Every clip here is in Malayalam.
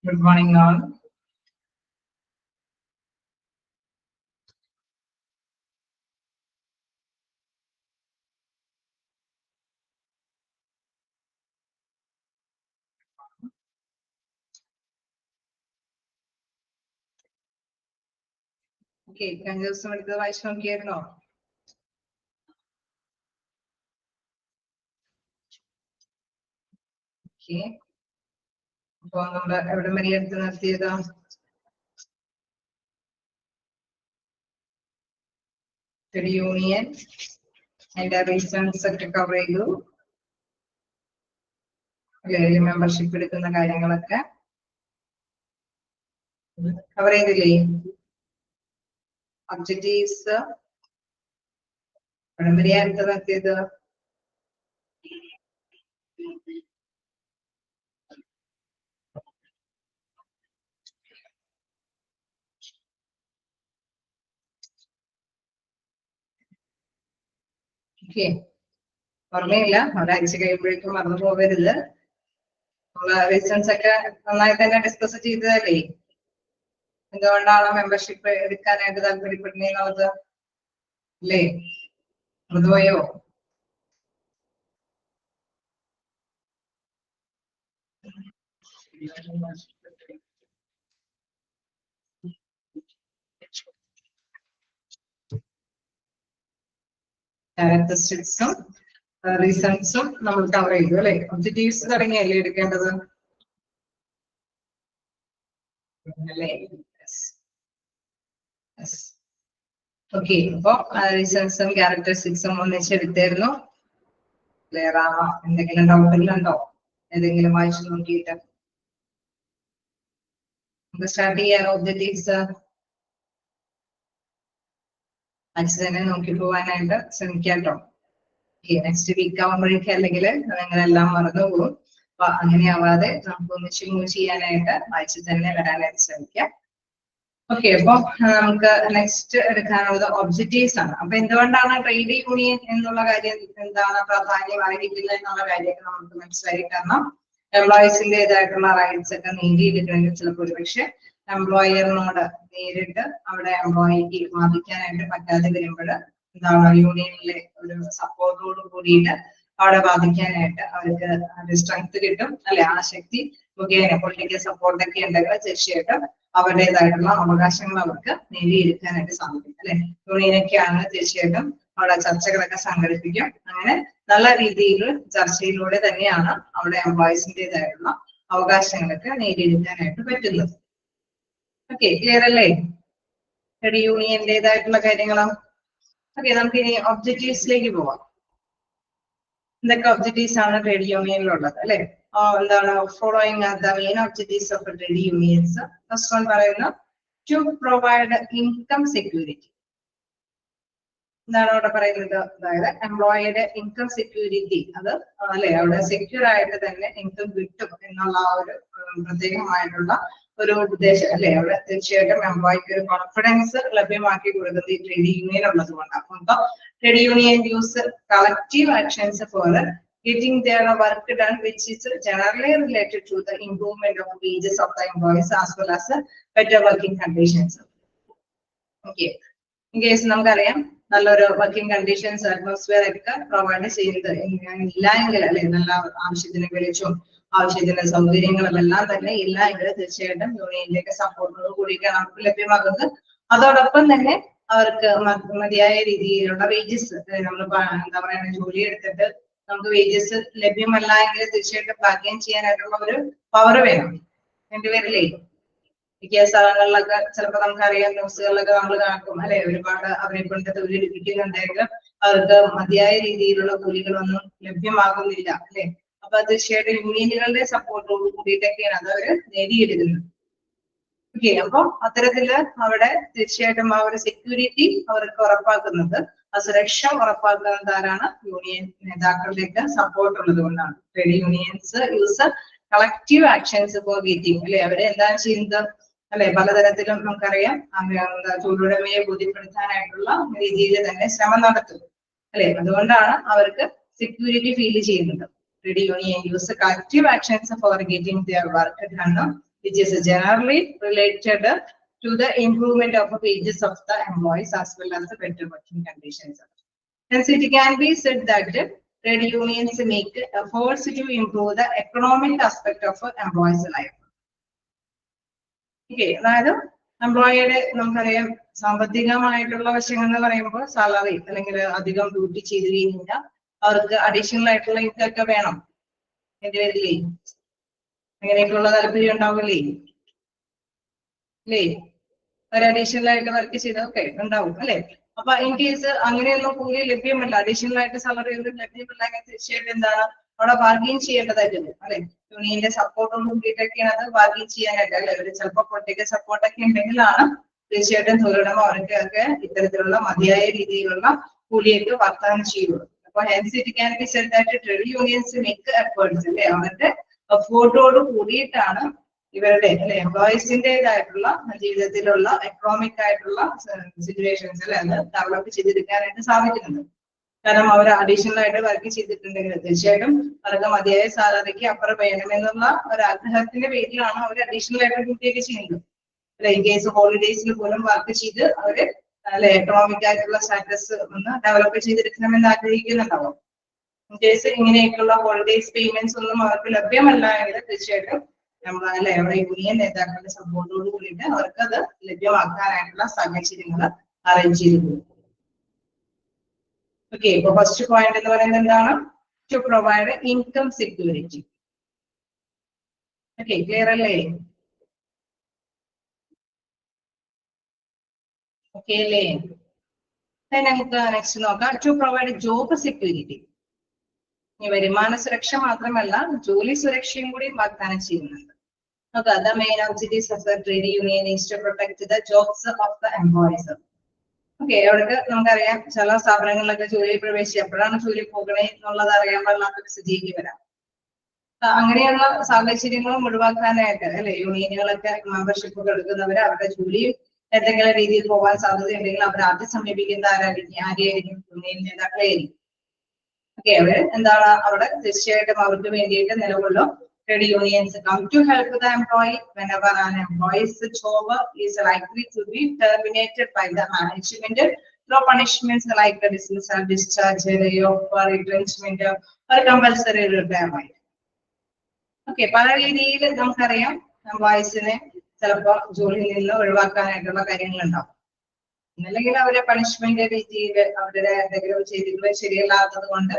Good morning, all. Okay, can you just make the right one here now? Okay. Trade union and the reasons to cover you. Membership in the guiding covering the objectives. The okay. Formula, or actually break from other over the reasons I discuss it either. എന്തുകൊണ്ടാണ് മെമ്പർഷിപ്പ് എടുക്കാനായിട്ട് താല്പര്യപ്പെടുന്നത് അല്ലേ മൃദുവയോ ക്യാരക്ടറിസ്റ്റിക്സും റീസൺസും നമ്മൾ കവർ ചെയ്തു അല്ലെ ഒബ്ജക്റ്റീവ്സ് തുടങ്ങിയല്ലേ എടുക്കേണ്ടത് അല്ലേ ഓക്കെ അപ്പൊ റീസൺസും ക്യാരക്ടറിസ്റ്റിക്സും ഒന്നിച്ചെടുത്തായിരുന്നു ക്ലിയർ ആണോ എന്തെങ്കിലും ഡൗട്ടുകളുണ്ടോ ഏതെങ്കിലും വായിച്ചു നോക്കിയിട്ട് നമുക്ക് സ്റ്റാർട്ട് ചെയ്യാൻ ഒബ്ജക്റ്റീവ്സ് അച്ഛൻ തന്നെ നോക്കി പോവാനായിട്ട് ശ്രമിക്കാം കേട്ടോ നെക്സ്റ്റ് വീക്ക് ആവുമ്പോഴേക്കും അല്ലെങ്കിൽ നിങ്ങളെല്ലാം മറന്നു പോകും അപ്പൊ അങ്ങനെ ആവാതെ നമുക്ക് ഒന്നിച്ച് മൂവ് ചെയ്യാനായിട്ട് വായിച്ചു തന്നെ വരാനായിട്ട് ശ്രമിക്കാം ഓക്കെ അപ്പൊ നമുക്ക് നെക്സ്റ്റ് എടുക്കാനുള്ളത് ഒബ്ജക്റ്റീവ്സ് ആണ് അപ്പൊ എന്തുകൊണ്ടാണ് ട്രേഡ് യൂണിയൻ എന്നുള്ള കാര്യം എന്താണ് പ്രാധാന്യമായിരിക്കുന്നത് എന്നുള്ള കാര്യമൊക്കെ നമുക്ക് മനസ്സിലായി കാരണം എംപ്ലോയീസിന്റേതായിട്ടുള്ള റൈറ്റ്സ് ഒക്കെ നേടിയെടുക്കണമെങ്കിൽ ചിലപ്പോൾ ഒരുപക്ഷെ എംപ്ലോയറിനോട് നേരിട്ട് അവിടെ എംപ്ലോയിക്ക് ബാധിക്കാനായിട്ട് പറ്റാതെ വരുമ്പോൾ എന്താണ് യൂണിയനിലെ ഒരു സപ്പോർട്ടോട് കൂടിയിട്ട് അവിടെ ബാധിക്കാനായിട്ട് അവർക്ക് സ്ട്രെങ്ത് കിട്ടും അല്ലെ ആ ശക്തി മുഖേന പൊളിറ്റിക്കൽ സപ്പോർട്ടൊക്കെ ഉണ്ടെങ്കിൽ തീർച്ചയായിട്ടും അവരുടേതായിട്ടുള്ള അവകാശങ്ങൾ അവർക്ക് നേടിയെടുക്കാനായിട്ട് സാധിക്കും അല്ലെ യൂണിയനൊക്കെയാണ് തീർച്ചയായിട്ടും അവിടെ ചർച്ചകളൊക്കെ സംഘടിപ്പിക്കും അങ്ങനെ നല്ല രീതിയിൽ ചർച്ചയിലൂടെ തന്നെയാണ് അവിടെ എംപ്ലോയീസിന്റേതായിട്ടുള്ള അവകാശങ്ങളൊക്കെ നേടിയെടുക്കാനായിട്ട് പറ്റുന്നത് ഓക്കെ ക്ലിയർ അല്ലേ ട്രേഡ് യൂണിയന്റേതായിട്ടുള്ള കാര്യങ്ങളോ ഓക്കെ നമുക്ക് ഇനി ഒബ്ജക്റ്റീവ്സിലേക്ക് പോവാം എന്തൊക്കെ ഒബ്ജക്റ്റീവ്സ് ആണ് ട്രേഡ് യൂണിയനിലുള്ളത് അല്ലെ എന്താണ് following the main objectives of trade unions first one പറയുന്നത് ടു പ്രൊവൈഡ് ഇൻകം സെക്യൂരിറ്റി എന്താണ് അവിടെ പറയുന്നത് അതായത് എംപ്ലോയിയുടെ ഇൻകം സെക്യൂരിറ്റി അത് അല്ലെ അവിടെ സെക്യൂർ ആയിട്ട് തന്നെ ഇൻകം കിട്ടും എന്നുള്ള ആ ഒരു പ്രത്യേകമായിട്ടുള്ള ഒരു ഉദ്ദേശം അല്ലെ അവിടെ തീർച്ചയായിട്ടും എംപ്ലോയിക്ക് ഒരു കോൺഫിഡൻസ് ലഭ്യമാക്കി കൊടുക്കുന്നത് ഈ ട്രേഡ് യൂണിയൻ ഉള്ളത് കൊണ്ടാണ് അപ്പൊ trade union use collective actions for getting their work done which is generally related to the improvement of wages of the employees as well as better working conditions. Okay. In case നമുക്കറിയാം നല്ലൊരു വർക്കിംഗ് കണ്ടീഷൻസ് അറ്റ്മോസ്ഫിയർ ഒക്കെ പ്രൊവൈഡ് ചെയ്യുന്നത് ഇല്ല എങ്കിൽ അല്ലെ നല്ല ആവശ്യത്തിന് വെളിച്ചും ആവശ്യത്തിന് സൗകര്യങ്ങളും എല്ലാം തന്നെ ഇല്ല എങ്കിൽ തീർച്ചയായിട്ടും യൂണിയനിലേക്ക് സപ്പോർട്ടോട് കൂടിയിട്ടാണ് നമുക്ക് ലഭ്യമാകുന്നത് അതോടൊപ്പം തന്നെ അവർക്ക് മതിയായ രീതിയിലുള്ള വേജസ് നമ്മൾ എന്താ പറയുക ജോലി എടുത്തിട്ട് നമുക്ക് വേജസ് ലഭ്യമല്ല എങ്കിൽ തീർച്ചയായിട്ടും ബാർഗെയിൻ ചെയ്യാനായിട്ടുള്ള ഒരു പവർ വേണം രണ്ടുപേരില്ലേ മിക്ക സ്ഥലങ്ങളിലൊക്കെ ചിലപ്പോൾ നമുക്കറിയാം ന്യൂസുകളിലൊക്കെ നമ്മൾ കാണും അല്ലെ ഒരുപാട് അവരെ കൊണ്ട് തൊഴിൽ ലഭിക്കുന്നുണ്ടെങ്കിലും അവർക്ക് മതിയായ രീതിയിലുള്ള കൂലികളൊന്നും ലഭ്യമാകുന്നില്ല അല്ലെ അപ്പൊ തീർച്ചയായിട്ടും യൂണിയനുകളുടെ സപ്പോർട്ടോട് കൂടിയിട്ടൊക്കെയാണ് അത് അവര് നേടിയെടുക്കുന്നത് ഓക്കെ അപ്പൊ അത്തരത്തില് അവിടെ തീർച്ചയായിട്ടും ആ ഒരു സെക്യൂരിറ്റി അവർക്ക് ഉറപ്പാക്കുന്നത് ആ സുരക്ഷ ഉറപ്പാക്കുന്നത് ആരാണ് യൂണിയൻ നേതാക്കളുടെയൊക്കെ സപ്പോർട്ട് ഉള്ളത് കൊണ്ടാണ് trade unions use collective actions for getting അല്ലെ അവരെ എന്താണ് ചെയ്യുന്നത് അല്ലെ പലതരത്തിലും നമുക്കറിയാം തൊഴിലുടമയെ ബോധ്യപ്പെടുത്താനായിട്ടുള്ള രീതിയിൽ തന്നെ ശ്രമം നടത്തും അല്ലെ അതുകൊണ്ടാണ് അവർക്ക് സെക്യൂരിറ്റി ഫീൽ ചെയ്യുന്നത് trade union use collective actions for getting their work done which is generally related to the improvement of the wages of the employees as well as the better working conditions. Hence, it can be said that trade unions make efforts to improve the economic aspect of employees' life. Okay, അതായത് എംപ്ലോയിയുടെ നമുക്കറിയാം സാമ്പത്തികമായിട്ടുള്ള വശങ്ങൾ എന്ന് പറയുമ്പോൾ സാലറി അല്ലെങ്കിൽ അധികം ഡ്യൂട്ടി ചെയ്ത് കഴിഞ്ഞാൽ അവർക്ക് അഡീഷണൽ ആയിട്ടുള്ള ഇതൊക്കെ വേണം എന്റെ പേരില്ലേ, അങ്ങനെയൊക്കെയുള്ള താല്പര്യം ഉണ്ടാവില്ലേ അല്ലേ? ഒരു അഡീഷണൽ ആയിട്ട് വർക്ക് ചെയ്തൊക്കെ ഉണ്ടാവും അല്ലെ? അപ്പൊ ഇൻ കേസ് അങ്ങനെയൊന്നും കൂലി ലഭ്യമല്ല, അഡീഷണൽ ആയിട്ട് സാലറി ഒന്നും ലഭ്യമല്ലെങ്കിൽ തീർച്ചയായിട്ടും എന്താണ് അവിടെ ബാർഗെയിൻ ചെയ്യേണ്ടതായിട്ടുണ്ട് അല്ലെ? യൂണിയന്റെ സപ്പോർട്ടോട് കൂടിയിട്ടൊക്കെയാണ് അത് ബാർഗെയിൻ ചെയ്യാനായിട്ട് അല്ലെ? ഒരു ചിലപ്പോൾ പൊളിറ്റിക്കൽ സപ്പോർട്ടൊക്കെ ഉണ്ടെങ്കിലാണ് തീർച്ചയായിട്ടും തൊഴിലുടമ അവർക്കൊക്കെ ഇത്തരത്തിലുള്ള മതിയായ രീതിയിലുള്ള കൂലിയൊക്കെ വാഗ്ദാനം ചെയ്യുള്ളൂ. അപ്പൊ hence it can be said that trade unions make efforts അല്ലെ? അവരുടെ എഫേർട്ടോട് കൂടിയിട്ടാണ് ഇവരുടെ അല്ലെ എംപ്ലോയീസിന്റേതായിട്ടുള്ള ജീവിതത്തിലുള്ള എക്കണോമിക് ആയിട്ടുള്ള സിറ്റുവേഷൻസ് അല്ലെ അത് ഡെവലപ്പ് ചെയ്തെടുക്കാനായിട്ട് സാധിക്കുന്നുണ്ട്. കാരണം അവർ അഡീഷണൽ ആയിട്ട് വർക്ക് ചെയ്തിട്ടുണ്ടെങ്കിൽ തീർച്ചയായിട്ടും അവർക്ക് മതിയായ സാലറിക്ക് അപ്പുറം വേണമെന്നുള്ള ഒരു ആഗ്രഹത്തിന്റെ പേരിലാണ് അവർ അഡീഷണൽ ആയിട്ട് ഡ്യൂട്ടിയൊക്കെ ചെയ്യുന്നത് അല്ലെ? ഇൻ കേസ് ഹോളിഡേയ്സിൽ പോലും വർക്ക് ചെയ്ത് അവര് അല്ലെ എക്കണോമിക് ആയിട്ടുള്ള സ്റ്റാറ്റസ് ഒന്ന് ഡെവലപ്പ് ചെയ്തെടുക്കണമെന്ന് ആഗ്രഹിക്കുന്നുണ്ടാവും. ഇൻ കേസ് ഇങ്ങനെയൊക്കെയുള്ള ഹോളിഡേയ്സ് പേയ്മെന്റ്സ് ഒന്നും അവർക്ക് ലഭ്യമല്ല എങ്കിൽ തീർച്ചയായിട്ടും നമ്മൾ അല്ലെ അവിടെ യൂണിയൻ നേതാക്കളുടെ സപ്പോർട്ടോട് കൂടിയിട്ട് അവർക്ക് അത് ലഭ്യമാക്കാനായിട്ടുള്ള സാഹചര്യങ്ങൾ അറേഞ്ച് ചെയ്തിട്ടുണ്ട്. ഓക്കെ, ഇപ്പൊ ഫസ്റ്റ് പോയിന്റ് എന്ന് പറയുന്നത് എന്താണ്? To provide income security. Okay, clear അല്ലേ? ഓക്കെ അല്ലേ? നമുക്ക് നെക്സ്റ്റ് നോക്കാം. To provide job security. ഈ വരുമാന സുരക്ഷ മാത്രമല്ല ജോലി സുരക്ഷയും കൂടി വാഗ്ദാനം ചെയ്യുന്നുണ്ട്. Okay, the main objectives of the trade union is to protect the jobs of the employees. Okay, അവർക്ക് നമുക്കറിയാം ചില സ്ഥാപനങ്ങളിലൊക്കെ ജോലി പ്രവേശിച്ച് എപ്പോഴാണ് ജോലി പോകണേ എന്നുള്ളത് അറിയാൻ പാടില്ലാത്ത സ്ഥിതിക്ക് വരാം. അങ്ങനെയുള്ള സാഹചര്യങ്ങളും ഒഴിവാക്കാനായിട്ട് അല്ലെ യൂണിയനുകളൊക്കെ മെമ്പർഷിപ്പ് എടുക്കുന്നവര് അവരുടെ ജോലി എന്തെങ്കിലും രീതിയിൽ പോകാൻ സാധ്യതയുണ്ടെങ്കിൽ അവർ ആദ്യം സമീപിക്കുന്ന ആരെയായിരിക്കും? യൂണിയൻ നേതാക്കളെയായിരിക്കും. ഓക്കെ, അവര് എന്താണ് അവിടെ തീർച്ചയായിട്ടും അവർക്ക് വേണ്ടിയിട്ട് നിലകൊള്ളും. Trade unions come to help the employee whenever an employee's job is likely to be terminated by the management through punishments like dismissal, discharge, layoff, retrenchment, or compulsory retirement. Okay, പല രീതിയിൽ നമുക്കറിയാം എംപ്ലോയീസിനെ ചിലപ്പോൾ ജോലിയിൽ നിന്ന് ഒഴിവാക്കാനായിട്ടുള്ള കാര്യങ്ങളുണ്ടാവും. അല്ലെങ്കിൽ അവരെ പണിഷ്മെന്റ് രീതിയിൽ അവരുടെ എന്തെങ്കിലും ചെയ്തിട്ടുള്ള ശരിയല്ലാത്തത് കൊണ്ട്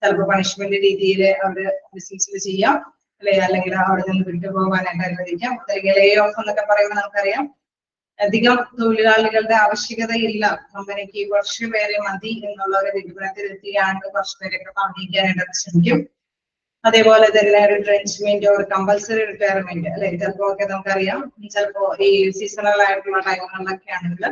ചിലപ്പോൾ പണിഷ്മെന്റ് രീതിയിൽ അവര് ഡിസ്മിസിൽ ചെയ്യാം അല്ലെ? അല്ലെങ്കിൽ അവിടെ നിന്ന് വിട്ടുപോകാനായിട്ട് അനുവദിക്കാം. അല്ലെങ്കിൽ ലേ ഓഫ് എന്നൊക്കെ പറയുമ്പോൾ നമുക്കറിയാം അധികം തൊഴിലാളികളുടെ ആവശ്യകതയില്ല, കമ്പനിക്ക് കുറച്ചു പേരെ മതി എന്നുള്ള ഒരു തീരുമാനത്തിലെത്തിയാണ് കുറച്ചു പേരൊക്കെ പറഞ്ഞിരിക്കാനായിട്ട് ശ്രമിക്കും. അതേപോലെ തന്നെ റിട്രെഞ്ച്മെന്റ് ഒരു കമ്പൽസറി റിട്ടയർമെന്റ് അല്ലെ? ചിലപ്പോ ഒക്കെ നമുക്കറിയാം ചിലപ്പോ ഈ സീസണൽ ആയിട്ടുള്ള ടൈമുകളിലൊക്കെ ആണെങ്കിൽ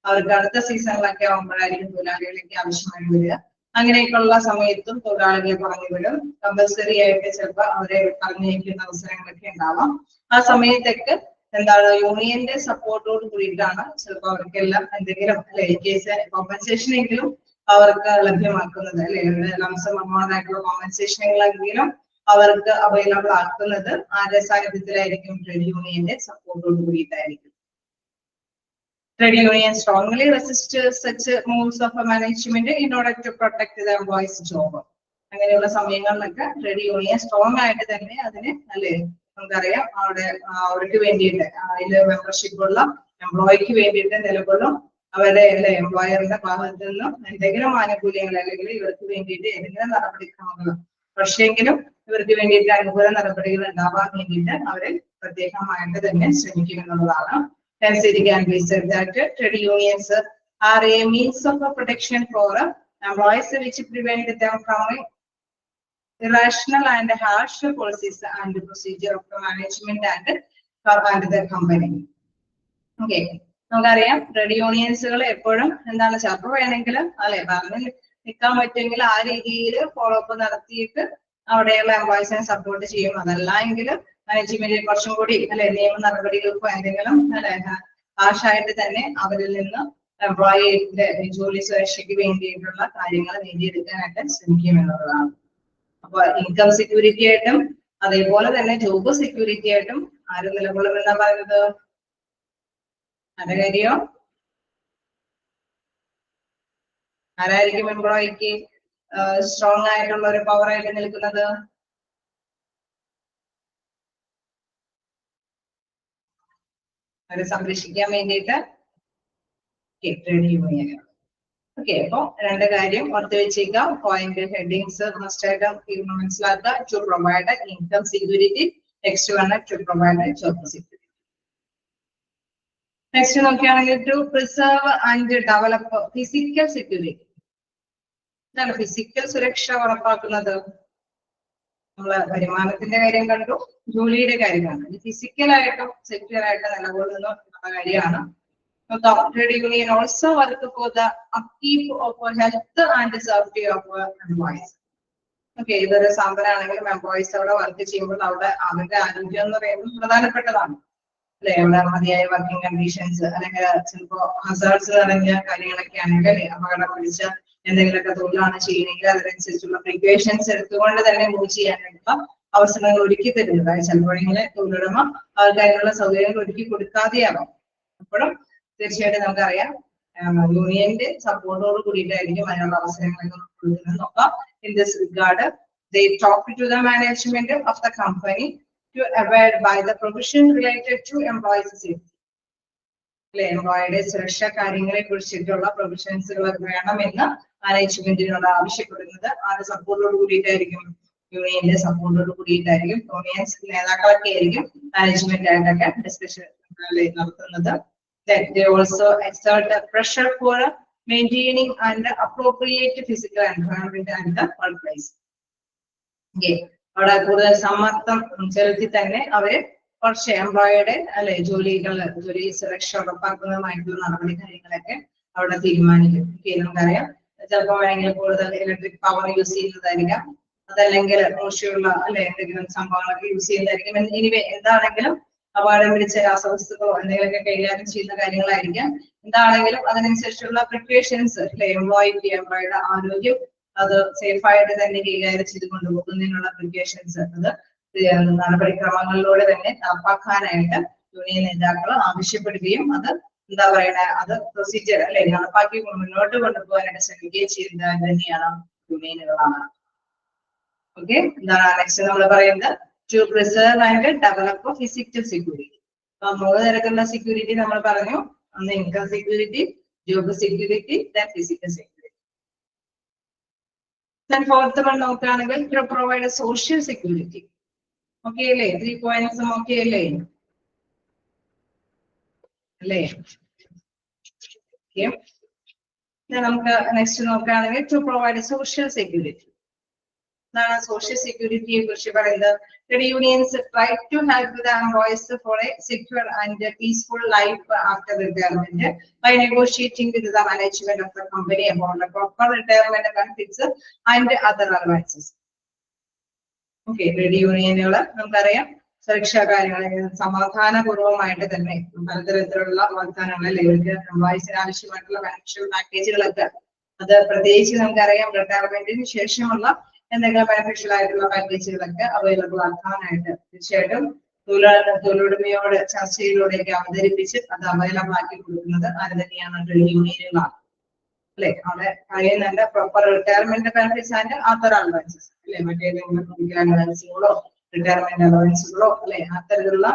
അവർക്ക് അടുത്ത സീസണിലൊക്കെ ആകുമ്പോഴായിരിക്കും തൊഴിലാളികളൊക്കെ ആവശ്യമായി വരിക. അങ്ങനെയൊക്കെയുള്ള സമയത്തും തൊഴിലാളികളെ പറഞ്ഞു വിടും. കമ്പൽസറി ആയിട്ട് ചിലപ്പോൾ അവരെ പറഞ്ഞയക്കുന്ന അവസരങ്ങളൊക്കെ ഉണ്ടാവാം. ആ സമയത്തൊക്കെ എന്താണ് യൂണിയന്റെ സപ്പോർട്ടോട് കൂടിയിട്ടാണ് ചിലപ്പോൾ അവർക്കെല്ലാം എന്തെങ്കിലും അല്ലെ കേസ് കോമ്പൻസേഷൻ എങ്കിലും അവർക്ക് ലഭ്യമാക്കുന്നത് അല്ലെ? ലംസം അമൗണ്ട് ആയിട്ടുള്ള കോമ്പൻസേഷനുകളെങ്കിലും അവർക്ക് അവൈലബിൾ ആക്കുന്നത് ആരുടെ സാന്നിധ്യത്തിലായിരിക്കും? ട്രേഡ് യൂണിയന്റെ സപ്പോർട്ടോട് കൂടിയിട്ടായിരിക്കും. Trade unions strongly resist such moves of management in order to protect the employees' job. അങ്ങനെയുള്ള സമയങ്ങളിലൊക്കെ ട്രേഡ് യൂണിയൻ സ്ട്രോങ് ആയിട്ട് തന്നെ അതിന് അല്ലെ നമുക്കറിയാം അവിടെ അവർക്ക് വേണ്ടിയിട്ട് അതിൽ മെമ്പർഷിപ്പ് ഉള്ള എംപ്ലോയിക്ക് വേണ്ടിയിട്ട് നിലകൊള്ളും. അവരുടെ അല്ലെ എംപ്ലോയറിന്റെ ഭാഗത്ത് നിന്നും എന്തെങ്കിലും ആനുകൂല്യങ്ങൾ അല്ലെങ്കിൽ ഇവർക്ക് വേണ്ടിയിട്ട് ഏതെങ്കിലും നടപടിക്രമങ്ങൾ പക്ഷെങ്കിലും ഇവർക്ക് വേണ്ടിയിട്ട് അനുകൂല നടപടികൾ ഉണ്ടാവാൻ വേണ്ടിയിട്ട് അവര് പ്രത്യേകമായിട്ട് തന്നെ ശ്രമിക്കുമെന്നുള്ളതാണ്. Hence, it can be said that trade unions are a means of protection for employees which prevent them from irrational and harsh policies and procedure of the management and the company. Okay, നമുക്കറിയാം ട്രേഡ് യൂണിയൻസുകൾ എപ്പോഴും എന്താണ് ചിലപ്പോൾ വേണമെങ്കിൽ അല്ലെ പറഞ്ഞ് നിൽക്കാൻ പറ്റുമെങ്കിൽ ആ രീതിയിൽ ഫോളോ അപ്പ് നടത്തിയിട്ട് അവിടെയുള്ള എംപ്ലോയീസിനെ സപ്പോർട്ട് ചെയ്യും. അതല്ല എങ്കിൽ മാനേജ്മെന്റ് കുറച്ചും കൂടി അല്ലെ നിയമ നടപടികൾക്കോ എന്തെങ്കിലും അല്ലെ ഹാഷായിട്ട് തന്നെ അവരിൽ നിന്ന് എംപ്ലോയിയുടെ ജോലി സുരക്ഷയ്ക്ക് വേണ്ടിയിട്ടുള്ള കാര്യങ്ങൾ നേടിയെടുക്കാനായിട്ട് ശ്രമിക്കും എന്നുള്ളതാണ്. അപ്പൊ ഇൻകം സെക്യൂരിറ്റി ആയിട്ടും അതേപോലെ തന്നെ ജോബ് സെക്യൂരിറ്റി ആയിട്ടും ആര് നിലകൊള്ളുമെന്നാ പറയുന്നത്? ആരുടെ കാര്യം? ആരായിരിക്കും എംപ്ലോയിക്ക് സ്ട്രോങ് ആയിട്ടുള്ള ഒരു പവർ ആയിട്ട് നിൽക്കുന്നത്? അവരെ സംരക്ഷിക്കാൻ വേണ്ടിയിട്ട് ട്രേഡ് യൂണിയൻ. ഓക്കെ, അപ്പൊ രണ്ട് കാര്യം ഓർത്ത് വെച്ചേക്കാം. പോയിന്റ് ഹെഡിങ്സ് മസ്റ്റ് ആയിട്ട് മനസ്സിലാക്കുക. To provide income security. Next one to provide job security. Next നോക്കുകയാണെങ്കിൽ to preserve and develop physical security. എന്താണ് ഫിസിക്കൽ സുരക്ഷ ഉറപ്പാക്കുന്നത്? നമ്മള് വരുമാനത്തിന്റെ കാര്യം കണ്ടു, ജോലിയുടെ കാര്യം കണ്ടു. ഫിസിക്കലായിട്ടും സെക്യൂർ ആയിട്ടും നിലകൊള്ളുന്ന കാര്യമാണ്. Trade union also work for the upkeep of health and safety of employees. Okay, ഇതൊരു സ്ഥാപനമാണെങ്കിലും എംപ്ലോയീസ് അവിടെ വർക്ക് ചെയ്യുമ്പോൾ അവിടെ അവരുടെ ആരോഗ്യം എന്ന് പറയുന്നത് പ്രധാനപ്പെട്ടതാണ് അല്ലെ. അവിടെ മതിയായ വർക്കിംഗ് കണ്ടീഷൻസ് അല്ലെങ്കിൽ ചിലപ്പോ ഹസാർഡ്സ് നിറഞ്ഞ കാര്യങ്ങളൊക്കെ ആണെങ്കിൽ അല്ലെ, അപകടം പിടിച്ച എന്തെങ്കിലുമൊക്കെ തൊഴിലാണ് ചെയ്യണമെങ്കിൽ അതിനനുസരിച്ചുള്ള പ്രിക്കോഷൻസ് എടുത്തുകൊണ്ട് തന്നെ മൂവ് ചെയ്യാനുള്ള അവസരങ്ങൾ ഒരുക്കി തരുന്നത്. അതായത് ചിലപ്പോഴെങ്കിലും തൊഴിലുടമ അവർക്ക് അതിനുള്ള സൗകര്യങ്ങൾ ഒരുക്കി കൊടുക്കാതെയാവാം. അപ്പോഴും തീർച്ചയായിട്ടും നമുക്കറിയാം യൂണിയന്റെ സപ്പോർട്ടോട് കൂടിയിട്ടായിരിക്കും അതിനുള്ള അവസരങ്ങളൊക്കെ കൊടുക്കുന്നത്. നോക്കാം. In this regard they talk to the management of the company to abide by the provision related to employees safety. അല്ലെ, എംപ്ലോയിയുടെ സുരക്ഷാ കാര്യങ്ങളെ കുറിച്ചിട്ടുള്ള പ്രൊവിഷൻസുകൾ വേണമെന്ന് മാനേജ്മെന്റിനോട് ആവശ്യപ്പെടുന്നത് ആരുടെ സപ്പോർട്ടോട് കൂടിയിട്ടായിരിക്കും? യൂണിയന്റെ സപ്പോർട്ടോട് കൂടിയിട്ടായിരിക്കും. യൂണിയൻസ് നേതാക്കളൊക്കെ ആയിരിക്കും മാനേജ്മെന്റ് ആയിട്ടൊക്കെ ഡിസ്കഷൻ നടത്തുന്നത്. That they also exert a pressure for maintaining and appropriate physical environment and the workplace. Okay, അവിടെ കൂടുതൽ സമ്മർദ്ദം ചെലുത്തി തന്നെ അവര് കുറച്ച് എംപ്ലോയിയുടെ അല്ലെ ജോലി സുരക്ഷ ഉറപ്പാക്കുന്നതുമായിട്ടുള്ള നടപടി കാര്യങ്ങളൊക്കെ അവിടെ തീരുമാനിക്കും. ഓക്കെ, നമുക്കറിയാം ചിലപ്പോൾ വേണമെങ്കിൽ കൂടുതൽ ഇലക്ട്രിക് പവർ യൂസ് ചെയ്യുന്നതായിരിക്കാം, അതല്ലെങ്കിൽ മോശമുള്ള അല്ലെ എന്തെങ്കിലും സംഭവങ്ങളൊക്കെ യൂസ് ചെയ്യുന്നതായിരിക്കും. എനിവേ എന്താണെങ്കിലും അപകടം പിടിച്ച രാസവസ്തുക്കളോ എന്തെങ്കിലുമൊക്കെ കൈകാര്യം ചെയ്യുന്ന കാര്യങ്ങളായിരിക്കാം. എന്താണെങ്കിലും അതിനനുസരിച്ചുള്ള പ്രിപ്പറേഷൻസ് അല്ലെ എംപ്ലോയിയുടെ ആരോഗ്യം അത് സേഫ് ആയിട്ട് തന്നെ കൈകാര്യം ചെയ്ത് കൊണ്ടുപോകുന്നതിനുള്ള പ്രിപ്പറേഷൻസ് അത് നടപടിക്രമങ്ങളിലൂടെ തന്നെ നടപ്പാക്കാനായിട്ട് യൂണിയൻ നേതാക്കൾ ആവശ്യപ്പെടുകയും അത് എന്താ പറയുക അത് പ്രൊസീജിയർ അല്ലെ നടപ്പാക്കി മുന്നോട്ട് കൊണ്ടുപോകാനായിട്ട് ശ്രമിക്കുകയും ചെയ്യുന്നത് തന്നെയാണ് യൂണിയനുകളാണ്. ഓക്കെ, എന്താണ് നെക്സ്റ്റ് നമ്മൾ പറയുന്നത്? To preserve and develop physical security. അപ്പൊ മൂന്ന് തരത്തിലുള്ള സെക്യൂരിറ്റി നമ്മൾ പറഞ്ഞു. ഒന്ന് income security, job security, then physical security. Then fourth one നോക്കുകയാണെങ്കിൽ to provide a social security. Okay അല്ലേ? 3 points ഓക്കെ അല്ലേ? അല്ലേ? ഓക്കെ, നമുക്ക് നെക്സ്റ്റ് നോക്കുകയാണെങ്കിൽ to provide a social security. Social security trade unions try to help the employees for a secure and peaceful life after retirement by negotiating with the management of the company about the proper retirement benefits and other allowances. Okay, trade union നമുക്കറിയാം സുരക്ഷാ കാര്യങ്ങൾ സമാധാനപൂർവ്വമായിട്ട് തന്നെ പലതരത്തിലുള്ള വാഗ്ദാനങ്ങൾ എംപ്ലോയീസിന് ആവശ്യമായിട്ടുള്ള ഫിനാൻഷ്യൽ പാക്കേജുകളൊക്കെ അത് പ്രത്യേകിച്ച് നമുക്കറിയാം റിട്ടയർമെന്റിന് ശേഷമുള്ള എന്തെങ്കിലും ബെനിഫിഷ്യൽ ആയിട്ടുള്ള പാക്കേജുകളൊക്കെ അവൈലബിൾ ആക്കാനായിട്ട് തീർച്ചയായിട്ടും തൊഴിലുടമയോട് ചർച്ചയിലൂടെയൊക്കെ അവതരിപ്പിച്ച് അത് അവൈലബിൾ ആക്കി കൊടുക്കുന്നത് ആര് തന്നെയാണ്? ട്രേഡ് യൂണിയനുകളാണ് അല്ലെ. അവിടെ കഴിയുന്നുണ്ട് proper retirement benefits and other allowances അല്ലെ, മറ്റേതെങ്കിലും മെഡിക്കൽ അലവൻസുകളോ റിട്ടയർമെന്റ് അലവൻസുകളോ അല്ലെ അത്തരത്തിലുള്ള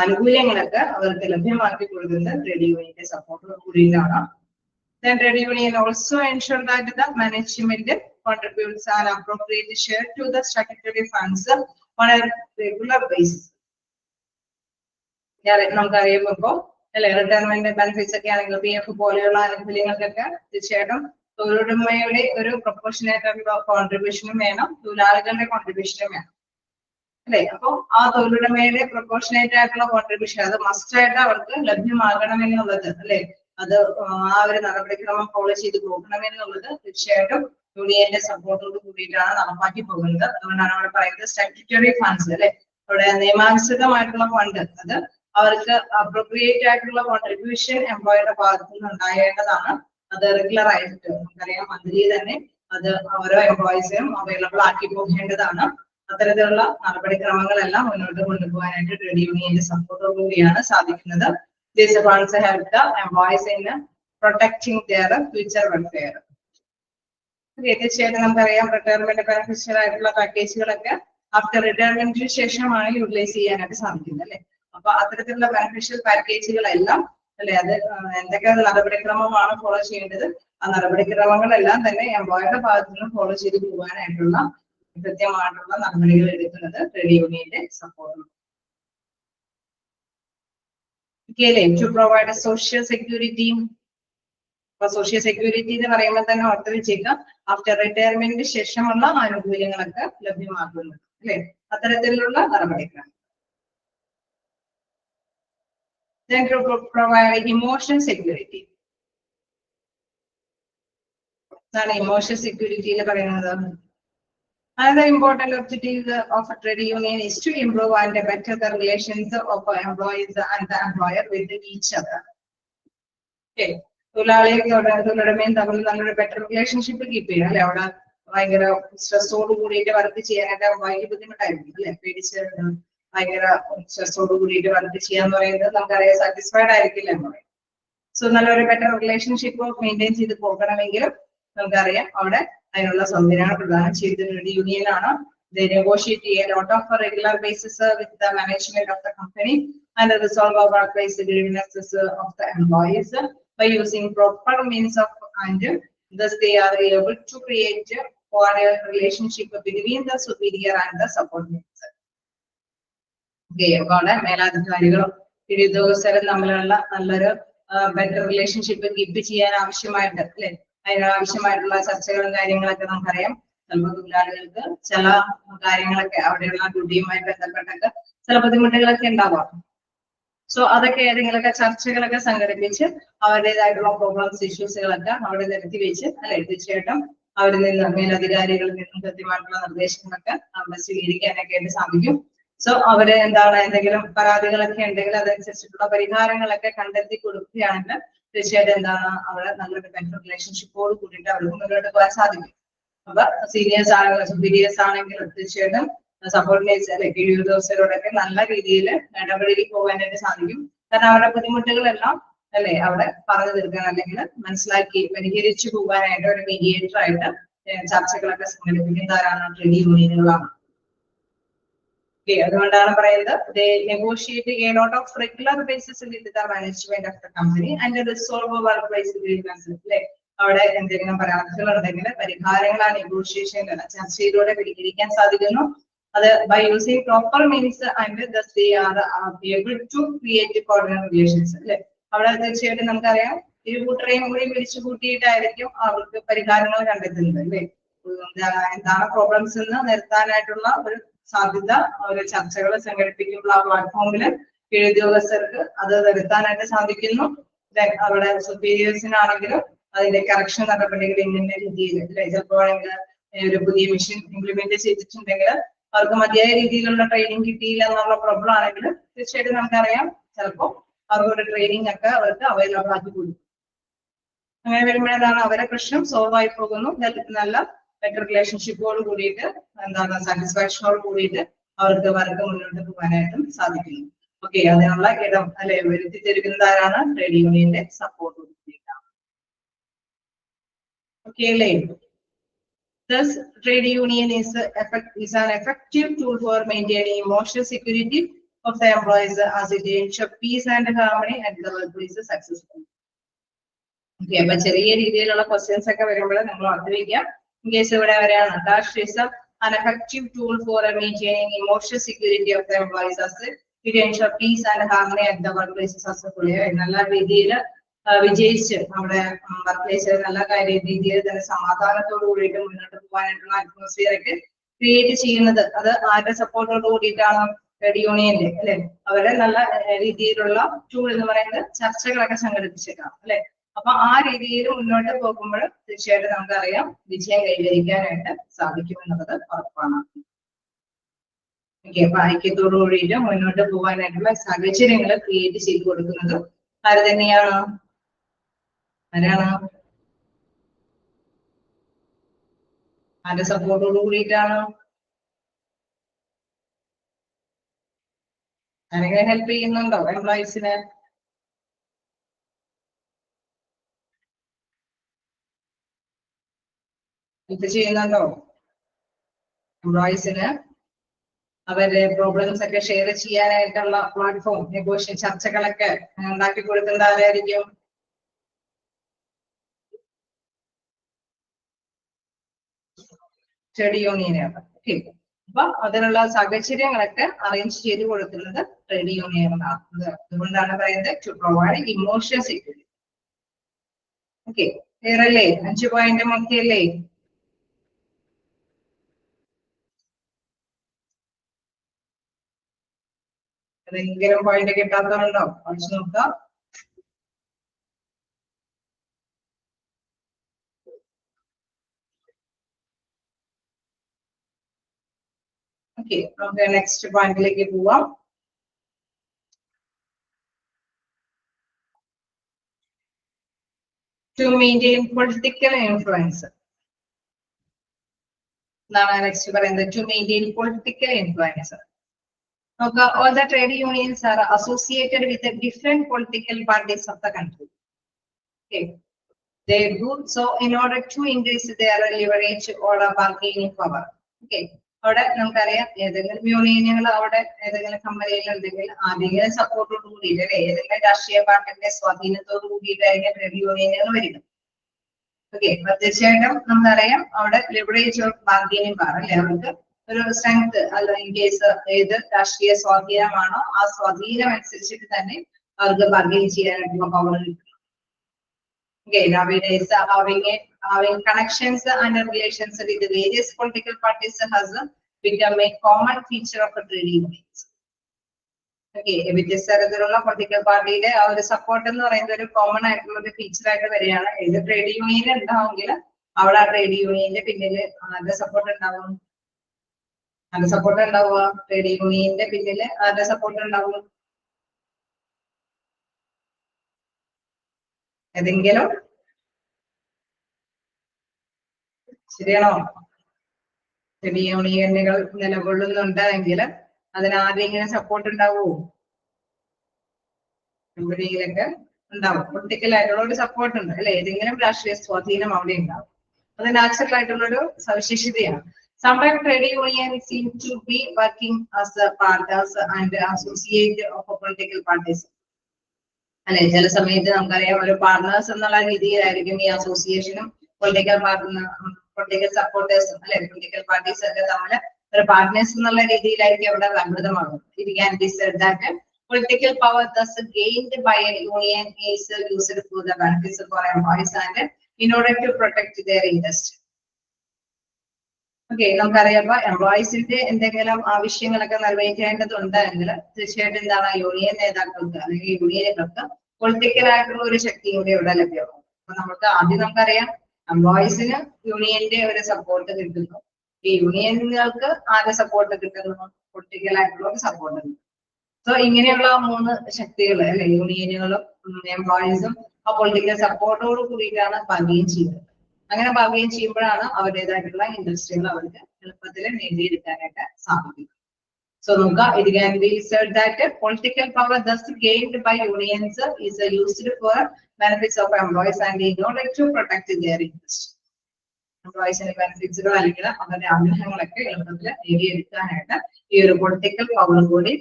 ആനുകൂല്യങ്ങളൊക്കെ അവർക്ക് ലഭ്യമാക്കി കൊടുക്കുന്നത് ട്രേഡ് യൂണിയന്റെ സപ്പോർട്ടോട് കൂടിയിട്ടാണ്. Then trade union also ensure that the management contributes an appropriate share to the statutory funds on a regular basis. നമുക്കറിയാം ഇപ്പോ അല്ലെ റിട്ടയർമെന്റ് ബെനിഫിറ്റ്സ് ഒക്കെ ആണെങ്കിൽ PF പോലെയുള്ള ആനുകൂല്യങ്ങൾക്കൊക്കെ തീർച്ചയായിട്ടും തൊഴിലുടമയുടെ ഒരു പ്രൊപ്പോർഷനേറ്റ് ആയിട്ടുള്ള കോൺട്രിബ്യൂഷനും വേണം, തൊഴിലാളികളുടെ കോൺട്രിബ്യൂഷനും വേണം അല്ലെ. അപ്പൊ ആ തൊഴിലുടമയുടെ പ്രൊപ്പോർഷനേറ്റ് ആയിട്ടുള്ള കോൺട്രിബ്യൂഷൻ അത് മസ്റ്റ് ആയിട്ട് അവർക്ക് ലഭ്യമാകണമെന്നുള്ളത് അല്ലെ, അത് ആ ഒരു നടപടിക്രമം ഫോളോ ചെയ്ത് പോകണമെന്നുള്ളത് തീർച്ചയായിട്ടും യൂണിയന്റെ സപ്പോർട്ടോട് കൂടിയിട്ടാണ് നടപ്പാക്കി പോകുന്നത്. അതുകൊണ്ടാണ് അവിടെ പറയുന്നത് സ്റ്റാറ്റ്യൂട്ടറി ഫണ്ട്സ് അല്ലെ, അവിടെ നിയമാനുസൃതമായിട്ടുള്ള ഫണ്ട് അത് അവർക്ക് അപ്രോപ്രിയേറ്റ് ആയിട്ടുള്ള കോൺട്രിബ്യൂഷൻ എംപ്ലോയിയുടെ ഭാഗത്തു നിന്ന് ഉണ്ടായേണ്ടതാണ്. അത് റെഗുലർ ആയിട്ട് നമുക്കറിയാം മന്ത്ലി തന്നെ അത് ഓരോ എംപ്ലോയീസിനും അവൈലബിൾ ആക്കി പോകേണ്ടതാണ്. അത്തരത്തിലുള്ള നടപടിക്രമങ്ങളെല്ലാം മുന്നോട്ട് കൊണ്ടുപോകാനായിട്ട് ട്രേഡ് യൂണിയന്റെ സപ്പോർട്ടോടുകൂടിയാണ് സാധിക്കുന്നത്. This also help the employees in protecting their future welfare. തീർച്ചയായിട്ടും നമുക്കറിയാം റിട്ടയർമെന്റ് ബെനിഫിഷ്യൽ ആയിട്ടുള്ള പാക്കേജുകളൊക്കെ ആഫ്റ്റർ റിട്ടയർമെന്റിന് ശേഷമാണ് യൂട്ടിലൈസ് ചെയ്യാനായിട്ട് സാധിക്കുന്നത് അല്ലെ. അപ്പൊ അത്തരത്തിലുള്ള ബെനിഫിഷ്യൽ പാക്കേജുകളെല്ലാം അല്ലെ അത് എന്തൊക്കെ നടപടിക്രമമാണ് ഫോളോ ചെയ്യേണ്ടത്, ആ നടപടിക്രമങ്ങളെല്ലാം തന്നെ എംപ്ലോയറുടെ ഭാഗത്തു നിന്ന് ഫോളോ ചെയ്ത് പോകാനായിട്ടുള്ള കൃത്യമായിട്ടുള്ള നടപടികൾ എടുക്കുന്നത് ട്രേഡ് യൂണിയന്റെ support. To provide a social security. അപ്പൊ സോഷ്യൽ സെക്യൂരിറ്റി എന്ന് പറയുമ്പോൾ തന്നെ ഓർത്ത് വെച്ചേക്കാം ആഫ്റ്റർ റിട്ടയർമെന്റിന് ശേഷമുള്ള ആനുകൂല്യങ്ങളൊക്കെ ലഭ്യമാക്കുന്നത് അല്ലെ, അത്തരത്തിലുള്ള നടപടിക്രമം. Then to provide emotional security. എന്താണ് ഇമോഷണൽ സെക്യൂരിറ്റി എന്ന് പറയുന്നത്? Another important objective of a trade union is to improve and better the relations of employees and the employer with each other. Okay. തൊഴിലാളിയും തമ്മിൽ നല്ലൊരു ബെറ്റർ റിലേഷൻഷിപ്പ് കീപ്പ് ചെയ്യുക അല്ലെ. അവിടെ ഭയങ്കര സ്ട്രെസ്സോട് കൂടിയിട്ട് വർക്ക് ചെയ്യാനായിട്ട് ഭയങ്കര ബുദ്ധിമുട്ടായിരിക്കും അല്ലെ. പേടിച്ച് ഭയങ്കര സ്ട്രെസ്സോട് കൂടിയിട്ട് വർക്ക് ചെയ്യാന്ന് പറയുന്നത് നമുക്കറിയാം സാറ്റിസ്ഫൈഡ് ആയിരിക്കില്ല എന്ന് പറയും. സോ നല്ലൊരു ബെറ്റർ റിലേഷൻഷിപ്പ് മെയിൻറ്റെയിൻ ചെയ്ത് പോകണമെങ്കിലും നമുക്കറിയാം അവിടെ അതിനുള്ള സംവിധാനം പ്രദാനം ചെയ്തിട്ടുള്ള യൂണിയനാണ്. They negotiate a lot of regular basis with the management of the company and resolve workplace grievances of the employees by using proper means of and thus they are able to create a relationship between the superior and the subordinates. Okay, അവിടെ മേലധികാരികളും ഉദ്യോഗസ്ഥരും തമ്മിലുള്ള നല്ലൊരു ബെറ്റർ റിലേഷൻഷിപ്പ് കീപ്പ് ചെയ്യാൻ ആവശ്യമായിട്ട് അല്ലെ, അതിനാവശ്യമായിട്ടുള്ള ചർച്ചകളും കാര്യങ്ങളൊക്കെ നമുക്കറിയാം. ചിലപ്പോൾ തൊഴിലാളികൾക്ക് ചില കാര്യങ്ങളൊക്കെ അവിടെയുള്ള ഡ്യൂട്ടിയുമായി ബന്ധപ്പെട്ടൊക്കെ ചില ബുദ്ധിമുട്ടുകളൊക്കെ ഉണ്ടാവാം. സോ അതൊക്കെ ഏതെങ്കിലുമൊക്കെ ചർച്ചകളൊക്കെ സംഘടിപ്പിച്ച് അവരുടേതായിട്ടുള്ള പ്രോബ്ലംസ് ഇഷ്യൂസുകളൊക്കെ അവിടെ നിരത്തി വെച്ച് അല്ലെ തീർച്ചയായിട്ടും അവരിൽ നിന്ന് മേലധികാരികളിൽ നിന്നും കൃത്യമായിട്ടുള്ള നിർദ്ദേശങ്ങളൊക്കെ അവിടെ സ്വീകരിക്കാനൊക്കെ ആയിട്ട് സാധിക്കും. സോ അവര് എന്താണ് എന്തെങ്കിലും പരാതികളൊക്കെ ഉണ്ടെങ്കിൽ അതനുസരിച്ചിട്ടുള്ള പരിഹാരങ്ങളൊക്കെ കണ്ടെത്തി കൊടുക്കുകയാണെങ്കിൽ തീർച്ചയായിട്ടും എന്താണ് അവിടെ നല്ലൊരു ബെറ്റർ റിലേഷൻഷിപ്പോട് കൂടിയിട്ട് അവർക്ക് മുന്നോട്ട് പോകാൻ സാധിക്കും. അപ്പൊ സീനിയേഴ്സ് ആണെങ്കിലും സുപ്പീരിയേഴ്സ് ആണെങ്കിലും തീർച്ചയായിട്ടും സപ്പോർട്ടിനേഴ്സ് അല്ലെ കീഴുദ്യോഗസ്ഥരോടൊക്കെ നല്ല രീതിയിൽ ഇടപെടലിൽ പോകാനായിട്ട് സാധിക്കും. കാരണം അവരുടെ ബുദ്ധിമുട്ടുകളെല്ലാം അല്ലെ അവിടെ പറഞ്ഞു തീർക്കാൻ അല്ലെങ്കിൽ മനസ്സിലാക്കി പരിഹരിച്ചു പോകാനായിട്ട് ഒരു മീഡിയേറ്റർ ആയിട്ട് ചർച്ചകളൊക്കെ സംഘടിപ്പിക്കുന്നവരാണ് ട്രേഡ് യൂണിയനുകളാണ്. അതുകൊണ്ടാണ് പറയുന്നത് they negotiate a lot of regular basis with the management of the company and resolve workplace grievances. അവിടെ എന്തെങ്കിലും പരാതികൾ ഉണ്ടെങ്കിൽ പരിഹാരങ്ങൾ ആ നെഗോഷിയേഷനിൽ ചർച്ചയിലൂടെ പരിഹരിക്കാൻ സാധിക്കുന്നു. അത് by using proper means and thus they are able to create coordinate relations. അല്ലെ അവിടെ തീർച്ചയായിട്ടും നമുക്കറിയാം ഇരു കൂട്ടരെയും കൂടി വിളിച്ചു കൂട്ടിയിട്ടായിരിക്കും അവർക്ക് പരിഹാരങ്ങൾ കണ്ടെത്തുന്നത് അല്ലെ. എന്താണ് പ്രോബ്ലംസ് എന്ന് നിർത്താനായിട്ടുള്ള ഒരു സാധ്യത ഒരു ചർച്ചകൾ സംഘടിപ്പിക്കുമ്പോൾ ആ പ്ലാറ്റ്ഫോമില് കീഴുദ്യോഗസ്ഥർക്ക് അത് വരുത്താനായിട്ട് സാധിക്കുന്നു. അവിടെ സുപ്പീരിയേഴ്സിനാണെങ്കിലും അതിന്റെ കറക്ഷൻ നടപടികൾ ഇന്ന രീതിയിൽ ചിലപ്പോഴെങ്കിൽ ഒരു പുതിയ മെഷീൻ ഇംപ്ലിമെന്റ് ചെയ്തിട്ടുണ്ടെങ്കിൽ അവർക്ക് മതിയായ രീതിയിലുള്ള ട്രെയിനിങ് കിട്ടിയില്ല എന്നുള്ള പ്രോബ്ലം ആണെങ്കിൽ തീർച്ചയായിട്ടും നമുക്കറിയാം ചിലപ്പോൾ അവരുടെ ട്രെയിനിങ് ഒക്കെ അവർക്ക് അവൈലബിൾ ആക്കി കൊടുക്കും. അങ്ങനെ വരുമ്പോഴാണ് അവരെ പ്രശ്നം സോൾവ് ആയി പോകുന്നു. നല്ല ബെറ്റർ റിലേഷൻഷിപ്പോട് കൂടിയിട്ട് എന്താണ് സാറ്റിസ്ഫാക്ഷനോട് കൂടിയിട്ട് അവർക്ക് വർക്ക് മുന്നോട്ട് പോകാനായിട്ടും സാധിക്കുന്നു. ഓക്കെ, അതിനുള്ള ഇടം അല്ലെ വരുത്തി തരുന്നതാരാണ് ട്രേഡ് യൂണിയന്റെ സപ്പോർട്ട് കൂടിയിട്ടാണ്. ഓക്കെ അല്ലേ. Thus, trade union is an effective tool for maintaining emotional security of the employees as it ensures peace and harmony at the workplace successful. Okay, അപ്പൊ ചെറിയ രീതിയിലുള്ള ക്വസ്റ്റ്യൻസ് ഒക്കെ വരുമ്പോൾ നിങ്ങൾ ഓർത്ത് വയ്ക്കാം. In case ഇവിടെ വരെയാണ് dash is an effective tool for maintaining emotional security of the employees as it ensures peace and harmony at the workplace successful. നല്ല രീതിയിൽ വിജയിച്ച് നമ്മുടെ വർക്ക്പ്ലേസിൽ നല്ല രീതിയിൽ തന്നെ സമാധാനത്തോടു കൂടിയിട്ട് മുന്നോട്ട് പോകാനായിട്ടുള്ള അറ്റ്മോസ്ഫിയർ ഒക്കെ ക്രിയേറ്റ് ചെയ്യുന്നത് അത് ആരുടെ സപ്പോർട്ടോട് കൂടിയിട്ടാണ് ട്രേഡ് യൂണിയന്റെ അല്ലെ. അവരെ നല്ല രീതിയിലുള്ള ടൂൾ എന്ന് പറയുന്നത് ചർച്ചകളൊക്കെ സംഘടിപ്പിച്ചേക്കാം അല്ലെ. അപ്പൊ ആ രീതിയിൽ മുന്നോട്ട് പോകുമ്പോൾ തീർച്ചയായിട്ടും നമുക്കറിയാം വിജയം കൈവരിക്കാനായിട്ട് സാധിക്കുമെന്നുള്ളത് ഉറപ്പാണ്. ഓക്കെ, അപ്പൊ ഐക്യത്തോടു കൂടിയിട്ട് മുന്നോട്ട് പോകാനായിട്ടുള്ള സാഹചര്യങ്ങൾ ക്രിയേറ്റ് ചെയ്ത് കൊടുക്കുന്നത് ആര് തന്നെയാണ്? ആരാണ്? ആരുടെ സപ്പോർട്ടോട് കൂടിയിട്ടാണ്? ആരെങ്കിലും ഹെൽപ്പ് ചെയ്യുന്നുണ്ടോ എംപ്ലോയീസിന്? ഹെൽപ്പ് ചെയ്യുന്നുണ്ടോ എംപ്ലോയീസിന്? അവരുടെ പ്രോബ്ലംസ് ഒക്കെ ഷെയർ ചെയ്യാനായിട്ടുള്ള പ്ലാറ്റ്ഫോം, നെഗോഷിയേഷൻ ചർച്ചകളൊക്കെ ഉണ്ടാക്കി കൊടുക്കുന്നത് ആരായിരിക്കും? ട്രേഡ് യൂണിയനാണ്. ഓക്കെ, അപ്പൊ അതിനുള്ള സാഹചര്യങ്ങളൊക്കെ അറേഞ്ച് ചെയ്ത് കൊടുക്കുന്നത് ട്രേഡ് യൂണിയനുകളാണ്. അതുകൊണ്ടാണ് പറയുന്നത് to provide emotional security. Okay, clear അല്ലേ? 5 പോയിന്റ് ഒക്കെ അല്ലേ? ഏതെങ്കിലും പോയിന്റ് കിട്ടാത്തതുണ്ടോ? പഠിച്ചു നോക്കാം. ഓക്കെ, നമുക്ക് നെക്സ്റ്റ് പോയിന്റിലേക്ക് പോവാം. To maintain political influence. എന്താണ് നെക്സ്റ്റ് പറയുന്നത്? To maintain political influence. Okay, all the trade unions are associated with the different political parties of the country. Okay, they do so in order to increase their leverage or bargaining power. Okay, അവിടെ നമുക്കറിയാം ഏതെങ്കിലും യൂണിയനുകൾ അവിടെ ഏതെങ്കിലും കമ്പനിയിൽ ഉണ്ടെങ്കിൽ ആദ്യം സപ്പോർട്ടോട് കൂടിയിട്ട് അല്ലെ ഏതെങ്കിലും രാഷ്ട്രീയ പാർട്ടിന്റെ സ്വാധീനത്തോട് കൂടിയിട്ടായിരിക്കും ട്രേഡ് യൂണിയനുകൾ വരിക. ഓക്കെ, തീർച്ചയായിട്ടും നമുക്കറിയാം അവിടെ ലിവറേജ് ഓഫ് ബാർഗൈനിങ് പവർ അല്ലെ, അവർക്ക് ഒരു സ്ട്രെങ്ത് അല്ല ഇൻ കേസ് ഏത് രാഷ്ട്രീയ സ്വാധീനമാണോ ആ സ്വാധീനം അനുസരിച്ചിട്ട് തന്നെ അവർക്ക് ബാർഗൈൻ ചെയ്യാനായിട്ടുള്ള പവർ കിട്ടും. Okay, nowadays having connections and relations with the various political parties has become a common feature of a trade unions. Okay, വ്യത്യസ്ത തരത്തിലുള്ള പൊളിറ്റിക്കൽ പാർട്ടിയുടെ ആ ഒരു സപ്പോർട്ട് എന്ന് പറയുന്നത് ഒരു കോമൺ ആയിട്ടുള്ള ഒരു ഫീച്ചർ ആയിട്ട് വരികയാണ്. ഏത് ട്രേഡ് യൂണിയൻ ഉണ്ടാവുമെങ്കിൽ അവിടെ ആ ട്രേഡ് യൂണിയന്റെ പിന്നിൽ ആരുടെ സപ്പോർട്ട് ഉണ്ടാവും? ആരുടെ സപ്പോർട്ട് ഉണ്ടാവുക? ട്രേഡ് യൂണിയന്റെ പിന്നിൽ ആരുടെ സപ്പോർട്ട് ഉണ്ടാവും? ഏതെങ്കിലും? ശരിയാണോ? ട്രേഡ് യൂണിയനുകൾ നിലകൊള്ളുന്നുണ്ടെങ്കിൽ അതിന് ആരെങ്കിലും സപ്പോർട്ട് ഉണ്ടാവുമോ? കമ്പനിയിലൊക്കെ ഉണ്ടാവും. പൊളിറ്റിക്കൽ ആയിട്ടുള്ള ഒരു സപ്പോർട്ട് ഉണ്ട് അല്ലെ, ഏതെങ്കിലും രാഷ്ട്രീയ സ്വാധീനം അവിടെ ഉണ്ടാവും. അത് നാച്ചുറൽ ആയിട്ടുള്ള ഒരു സവിശേഷതയാണ്. Sometimes trade unions seem to be working as the partners and associate of political parties. അല്ലെ, ചില സമയത്ത് നമുക്കറിയാം ഒരു പാർട്ട്നേഴ്സ് എന്നുള്ള രീതിയിലായിരിക്കും ഈ അസോസിയേഷനും പൊളിറ്റിക്കൽ സപ്പോർട്ടേഴ്സും അല്ലെ പൊളിറ്റിക്കൽ പാർട്ടീസ് ഒക്കെ തമ്മിൽ ഒരു പാർട്ട്നേഴ്സ് എന്നുള്ള രീതിയിലായിരിക്കും അവിടെ അഭിവൃദ്ധമാകുന്നത്. It can be said that political power thus gained by a union is used for the benefits for employees and in order to protect their interest. Okay, നമുക്കറിയാം എംപ്ലോയീസിന്റെ എന്തെങ്കിലും ആവശ്യങ്ങളൊക്കെ നിർവഹിക്കേണ്ടതുണ്ടെങ്കിൽ തീർച്ചയായിട്ടും എന്താണ് യൂണിയൻ നേതാക്കൾക്ക് അല്ലെങ്കിൽ യൂണിയനുകൾക്ക് പൊളിറ്റിക്കൽ ആയിട്ടുള്ള ഒരു ശക്തി കൂടി ഇവിടെ ലഭ്യമാകും. അപ്പൊ നമുക്കറിയാം എംപ്ലോയീസിന് യൂണിയന്റെ ഒരു സപ്പോർട്ട് കിട്ടുന്നു. ഈ യൂണിയനുകൾക്ക് ആരുടെ സപ്പോർട്ട് കിട്ടുന്നു? പൊളിറ്റിക്കൽ ആയിട്ടുള്ള ഒരു സപ്പോർട്ട് കിട്ടുന്നു. സോ ഇങ്ങനെയുള്ള 3 ശക്തികൾ അല്ലെ, യൂണിയനുകളും എംപ്ലോയീസും ആ പൊളിറ്റിക്കൽ സപ്പോർട്ടോട് കൂടിയിട്ടാണ് ബാർഗെയിൻ ചെയ്യുന്നത്. അങ്ങനെ ബാർഗെയിൻ ചെയ്യുമ്പോഴാണ് അവരുടേതായിട്ടുള്ള ഇൻഡസ്ട്രികൾ അവർക്ക് എളുപ്പത്തിൽ നേടിയെടുക്കാനായിട്ട് സാധിക്കും. So it can be said that political power thus gained by unions is used for benefits of employees and in order to protect their interest. എംപ്ലോയീസിന്റെ ബെനിഫിറ്റ്സുകൾ അല്ലെങ്കിൽ അവരുടെ ആഗ്രഹങ്ങളൊക്കെ എളുപ്പത്തിൽ നേടിയെടുക്കാനായിട്ട് ഈ ഒരു പൊളിറ്റിക്കൽ പവർ കൂടി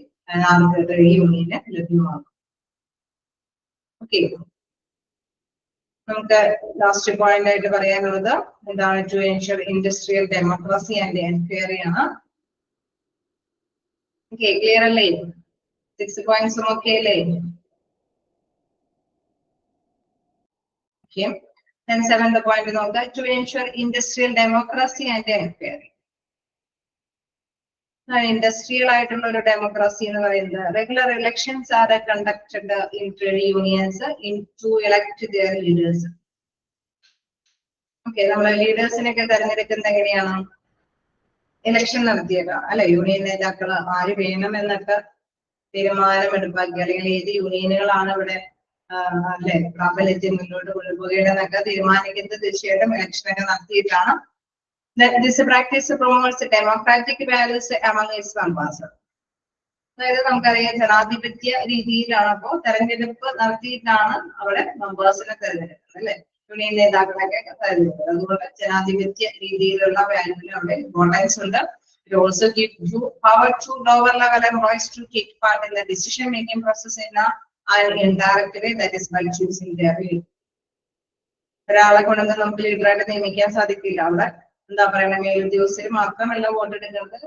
യൂണിയന് ലഭ്യമാകും. ഓക്കെ, നമുക്ക് ലാസ്റ്റ് പോയിന്റ് ആയിട്ട് പറയാനുള്ളത് എന്താണ്? To ensure industrial democracy and enquiry ആണ്. ഓക്കെ, ക്ലിയർ അല്ലേ? 6 പോയിന്റ്സും ഓക്കെ അല്ലേ? ഓക്കെ, then 7th point നോക്കാം. To ensure industrial democracy and enquiry. Industrial ആയിട്ടുള്ള ഒരു ഡെമോക്രസി എന്ന് പറയുന്നത് regular elections are conducted in trade unions in to elect their leaders. Okay, നമ്മളെ ലീഡേഴ്സിനൊക്കെ തെരഞ്ഞെടുക്കുന്നത് എങ്ങനെയാണ്? ഇലക്ഷൻ നടത്തിയേക്കാം അല്ലെ. യൂണിയൻ നേതാക്കൾ ആര് വേണം എന്നൊക്കെ തീരുമാനമെടുപ്പാക്കി അല്ലെങ്കിൽ ഏത് യൂണിയനുകളാണ് ഇവിടെ അല്ലെ പ്രാബല്യത്തിൽ മുന്നോട്ട് കൊണ്ടുപോകേണ്ടതെന്നൊക്കെ തീരുമാനിക്കുന്നത് തീർച്ചയായിട്ടും ഇലക്ഷനൊക്കെ നടത്തിയിട്ടാണ്. This practice promotes democratic values among its members. അതായത് നമുക്കറിയാം ജനാധിപത്യ രീതിയിലാണ്, അപ്പോ തെരഞ്ഞെടുപ്പ് നടത്തിയിട്ടാണ് അവിടെ മെമ്പേഴ്സിനെ തെരഞ്ഞെടുക്കുന്നത് അല്ലെ, യൂണിയൻ നേതാക്കളൊക്കെ തെരഞ്ഞെടുക്കുന്നത്. അതുകൊണ്ട് ജനാധിപത്യ രീതിയിലുള്ള വാല്യൂവിന് അവിടെ ഇമ്പോർട്ടൻസ് ഉണ്ട്. It also gives you power to lower level employees to take part in the decision making process in an indirect way, that is by choosing their leader. ഒരാളെ കൊണ്ടൊന്നും നമുക്ക് ലീഡറായിട്ട് നിയമിക്കാൻ സാധിക്കില്ല. അവിടെ എന്താ പറയുക, മേലുദ്യോഗസ്ഥര് മാത്രമല്ല വോട്ട് എടുക്കുന്നത്,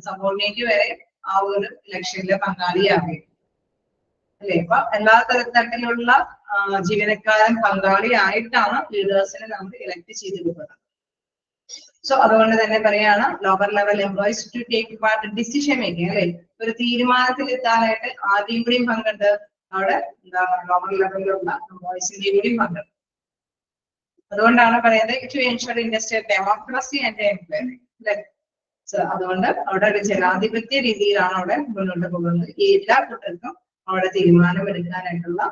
സബോർഡിനേറ്റ് വരെ ആ ഒരു ഇലക്ഷനിലെ പങ്കാളിയാകും അല്ലെ. അപ്പൊ എല്ലാ തരത്തിലുള്ള ജീവനക്കാരൻ പങ്കാളിയായിട്ടാണ് ലീഡേഴ്സിനെ നമുക്ക് ഇലക്ട് ചെയ്തെടുക്കുന്നത്. സോ അതുകൊണ്ട് തന്നെ പറയാണ് lower level employees to take part decision making അല്ലെ. ഒരു തീരുമാനത്തിൽ എത്താനായിട്ട് ആദ്യം കൂടിയും പങ്കുണ്ട് അവിടെ, എന്താണ് ലോവർ ലെവലിലുള്ള എംപ്ലോയീസിന്റെയും കൂടിയും പങ്കുണ്ട്. അതുകൊണ്ടാണ് പറയുന്നത് to ensure industrial democracy and employment അല്ലെ. അതുകൊണ്ട് അവിടെ ഒരു ജനാധിപത്യ രീതിയിലാണ് അവിടെ മുന്നോട്ട് പോകുന്നത്. ഈ എല്ലാ കൂട്ടർക്കും അവിടെ തീരുമാനം എടുക്കാനായിട്ടുള്ള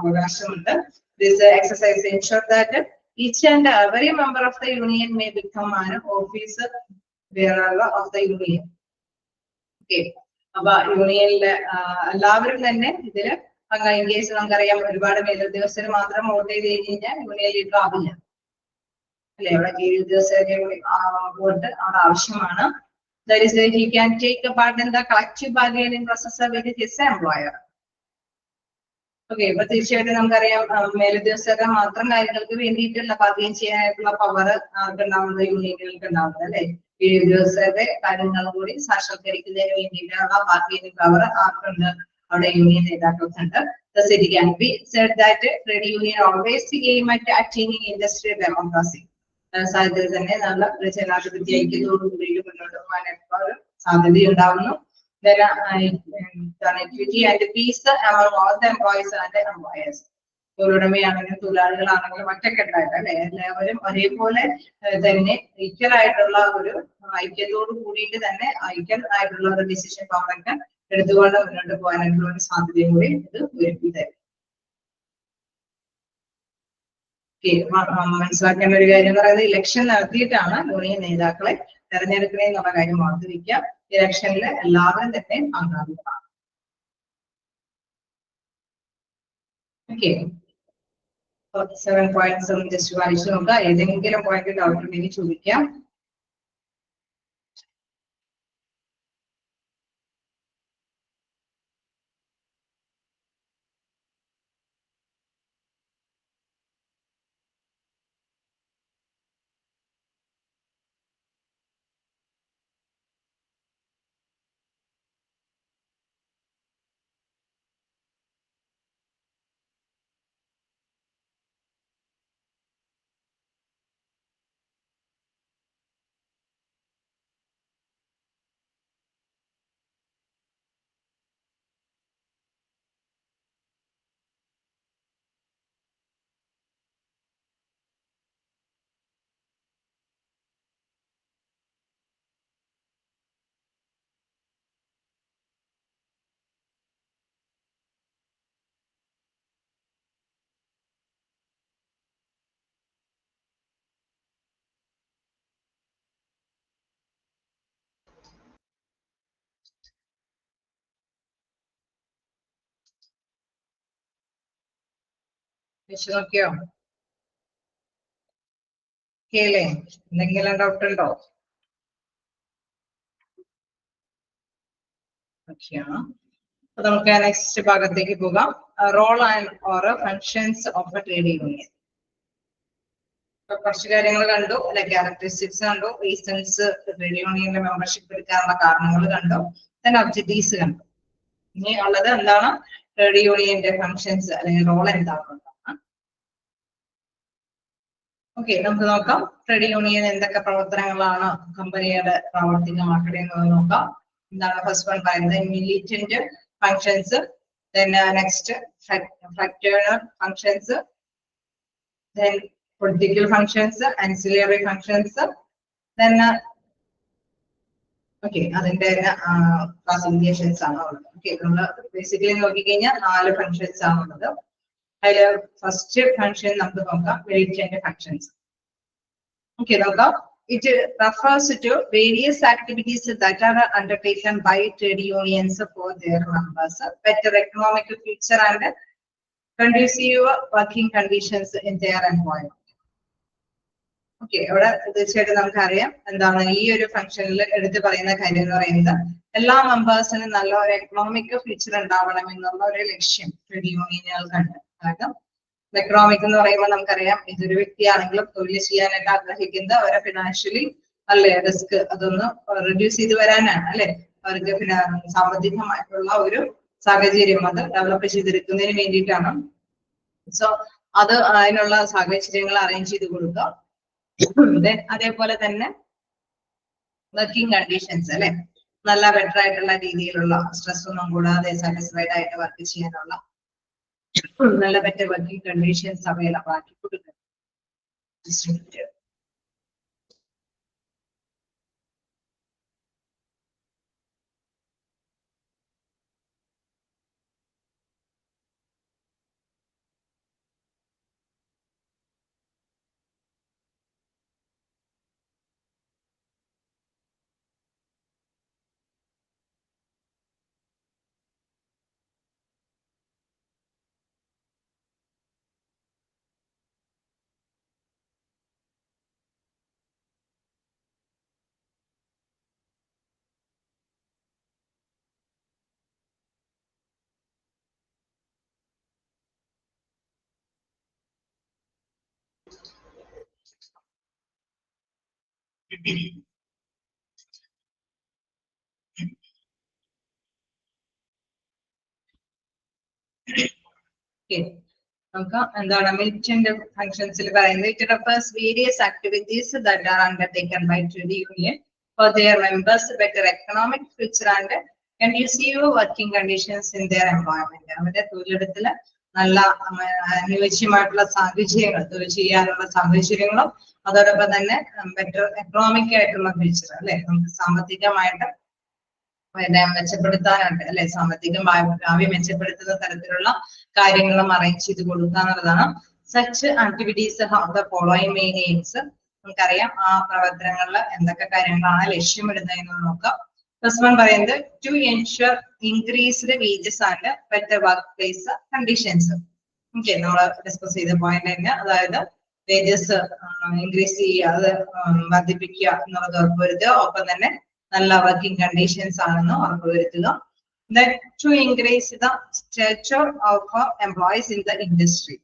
അവകാശമുണ്ട്. This exercise ensures that each and every member of the union may become an officer bearer of the union. Okay. അപ്പൊ യൂണിയനിലെ എല്ലാവരും തന്നെ ഇതില് ഇൻ കേസ് നമുക്കറിയാം ഒരുപാട് മേലുദ്യോഗസ്ഥർ മാത്രം വോട്ട് ചെയ്ത് കഴിഞ്ഞാൽ യൂണിയൻ ലീഡർ ആവില്ല അല്ലെ. അവിടെ കീഴുദ്യോഗസ്ഥരുടെ വോട്ട് അവിടെ ആവശ്യമാണ്. That is that he can take a part in the collective bargaining process with his employer. Okay, ഇപ്പൊ തീർച്ചയായിട്ടും നമുക്കറിയാം മേലുദ്യോഗസ്ഥരുടെ മാത്രം കാര്യങ്ങൾക്ക് വേണ്ടിയിട്ടുള്ള ബാർഗെയിൻ ചെയ്യാനായിട്ടുള്ള പവർ ആർക്കുണ്ടാവുന്നത്, യൂണിയനുകൾക്ക് ഉണ്ടാവുന്നത് അല്ലെ. കീഴുദ്യോഗസ്ഥരുടെ കാര്യങ്ങൾ കൂടി സാക്ഷാത്കരിക്കുന്നതിന് വേണ്ടിയിട്ടുള്ള ബാർഗെയിനിങ് പവർ ആർക്കുണ്ട്, അവിടെ union നേതാക്കൾക്കുണ്ട്. Thus it can be said that trade union always aim at attaining industrial democracy. സാധ്യത തന്നെ നല്ല ജനാധിപത്യ ഐക്യത്തോടു കൂടി മുന്നോട്ട് പോകാനായിട്ടുള്ള ഒരു സാധ്യതയുണ്ടാവുന്നു. Equity and peace among all the employees and employers. തൊഴിലുടമയാണെങ്കിലും തൊഴിലാളികളാണെങ്കിലും ഒറ്റക്കെട്ടായിട്ട് അല്ലെ, എല്ലാവരും ഒരേപോലെ തന്നെ ഈക്വൽ ആയിട്ടുള്ള ഒരു ഐക്യത്തോട് കൂടിയിട്ട് തന്നെ ഐക്യമായിട്ടുള്ള ഒരു ഡിസിഷൻ പവറൊക്കെ എടുത്തുകൊണ്ട് മുന്നോട്ട് പോകാനായിട്ടുള്ള ഒരു സാധ്യതയും കൂടി ഇത് ഒരുക്കി തരും. മനസ്സിലാക്കേണ്ട ഒരു കാര്യം എന്ന് പറയുന്നത് ഇലക്ഷൻ നടത്തിയിട്ടാണ് യൂണിയൻ നേതാക്കളെ തെരഞ്ഞെടുക്കണേ എന്നുള്ള കാര്യം ഓർത്തിരിക്കുക. ഇലക്ഷനിൽ എല്ലാവരും തന്നെ പങ്കാളികളാണ്. ഓക്കെ, 7 points ജസ്റ്റ് വായിച്ചു നോക്കുക. ഏതെങ്കിലും പോയിന്റ് ഡൗട്ട് ഉണ്ടെങ്കിൽ ചോദിക്കാം. നോക്കിയോ? കേളേ, എന്തെങ്കിലും ഡൗട്ട് ഉണ്ടോ? അപ്പൊ നമുക്ക് നെക്സ്റ്റ് ഭാഗത്തേക്ക് പോകാം. Role and or functions of a trade union. കുറച്ച് കാര്യങ്ങൾ കണ്ടു അല്ലെ, ക്യാരക്ടറിസ്റ്റിക്സ് കണ്ടു, റീസൺസ് ട്രേഡ് യൂണിയന്റെ മെമ്പർഷിപ്പ് എടുക്കാനുള്ള കാരണങ്ങൾ കണ്ടു, then ഒബ്ജക്റ്റീവ്സ് കണ്ടു. ഇനി ഉള്ളത് എന്താണ് ട്രേഡ് യൂണിയന്റെ ഫങ്ഷൻസ് അല്ലെങ്കിൽ റോൾ എന്താണെന്നുള്ളതാണ്. ഓക്കെ, നമുക്ക് നോക്കാം ട്രേഡ് യൂണിയൻ എന്തൊക്കെ പ്രവർത്തനങ്ങളാണ് കമ്പനിയുടെ പ്രാവർത്തികമാക്കണേന്ന് നോക്കാം. എന്താണ് ഫസ്റ്റ് വൺ പറയുന്നത്, militant functions, then next fraternal functions, then political functions, ancillary functions, then okay അതിന്റെ ക്ലാസിഫിക്കേഷൻസ് ആണ് ഉള്ളത്. ഓക്കെ, നമ്മൾ ബേസിക്കലി നോക്കിക്കഴിഞ്ഞാൽ 4 ഫങ്ഷൻസ് ആണ് ഉള്ളത്. അതിൽ ഫസ്റ്റ് ഫങ്ഷൻ നമുക്ക് നോക്കാം മിലിറ്റന്റ് ഫങ്ഷൻസ്. ഓക്കെ, നോക്കാം it refers to various activities that are undertaken by trade unions for their members, better economic future and conducive working conditions in their employment. Okay, അവിടെ തീർച്ചയായിട്ടും നമുക്കറിയാം എന്താണ് ഈ ഒരു ഫംഗ്ഷനിൽ എടുത്തു പറയുന്ന കാര്യം എന്ന് പറയുന്നത് എല്ലാ മെമ്പേഴ്സിനും നല്ല ഒരു എക്കണോമിക് ഫ്യൂച്ചർ ഉണ്ടാവണം എന്നുള്ള ഒരു ലക്ഷ്യം ട്രേഡ് യൂണിയനുകൾക്കുണ്ട്. കാരണം എക്കണോമിക് എന്ന് പറയുമ്പോൾ നമുക്കറിയാം ഇതൊരു വ്യക്തിയാണെങ്കിലും തൊഴിൽ ചെയ്യാനായിട്ട് ആഗ്രഹിക്കുന്നത് അവരെ ഫിനാൻഷ്യലി അല്ലെ റിസ്ക് അതൊന്ന് റെഡ്യൂസ് ചെയ്ത് വരാനാണ് അല്ലെ, അവർക്ക് സാമ്പത്തികമായിട്ടുള്ള ഒരു സാഹചര്യം അത് ഡെവലപ്പ് ചെയ്തെടുക്കുന്നതിന് വേണ്ടിയിട്ടാണ്. സോ അത് അതിനുള്ള സാഹചര്യങ്ങൾ അറേഞ്ച് ചെയ്ത് കൊടുക്കുക. അതേപോലെ തന്നെ വർക്കിംഗ് കണ്ടീഷൻസ് അല്ലെ, നല്ല ബെറ്റർ ആയിട്ടുള്ള രീതിയിലുള്ള സ്ട്രെസ് ഒന്നും കൂടാതെ സാറ്റിസ്ഫൈഡ് ആയിട്ട് വർക്ക് ചെയ്യാനുള്ള നല്ല ബെറ്റർ വർക്കിംഗ് കണ്ടീഷൻസ് അവൈലബിൾ ആക്കി കൊടുക്കുക. നമുക്ക് എന്താണ് മിലിറ്റന്റ് ഫംഗ്ഷൻസിൽ പറയുന്നത് it refers various activities that are undertaken by trade union for their members better economic future and conducive working conditions in their environment. അവരുടെ തൊഴിലിടത്തില് നല്ല അനുയോജ്യമായിട്ടുള്ള സാഹചര്യങ്ങൾ, തൊഴിൽ ചെയ്യാനുള്ള സാഹചര്യങ്ങളും അതോടൊപ്പം തന്നെ ബെറ്റർ എക്കണോമിക് ആയിട്ടുള്ള ഫ്യൂച്ചർ അല്ലെ, നമുക്ക് സാമ്പത്തികമായിട്ട് മെച്ചപ്പെടുത്താനുണ്ട് അല്ലെ, സാമ്പത്തിക ഭാവി മെച്ചപ്പെടുത്തുന്ന തരത്തിലുള്ള കാര്യങ്ങളും അറേഞ്ച് ചെയ്ത് കൊടുക്കുക എന്നുള്ളതാണ്. Such activities have the following main aims. നമുക്കറിയാം ആ പ്രവർത്തനങ്ങളിൽ എന്തൊക്കെ കാര്യങ്ങളാണ് ലക്ഷ്യമിടുന്നതെന്ന് നോക്കാം. ഫസ്റ്റ് വൺ പറയുന്നത് to ensure increased wages and better work place conditions. Okay, നമ്മൾ ഡിസ്കസ് ചെയ്ത പോയിന്റ് തന്നെ, അതായത് വേജസ് ഇൻക്രീസ് ചെയ്യുക, അത് വർദ്ധിപ്പിക്കുക എന്നുള്ളത് ഉറപ്പുവരുത്തുക, ഒപ്പം തന്നെ നല്ല വർക്കിംഗ് കണ്ടീഷൻസ് ആണെന്ന് ഉറപ്പുവരുത്തുക. Then to increase the stature of employees in the industry.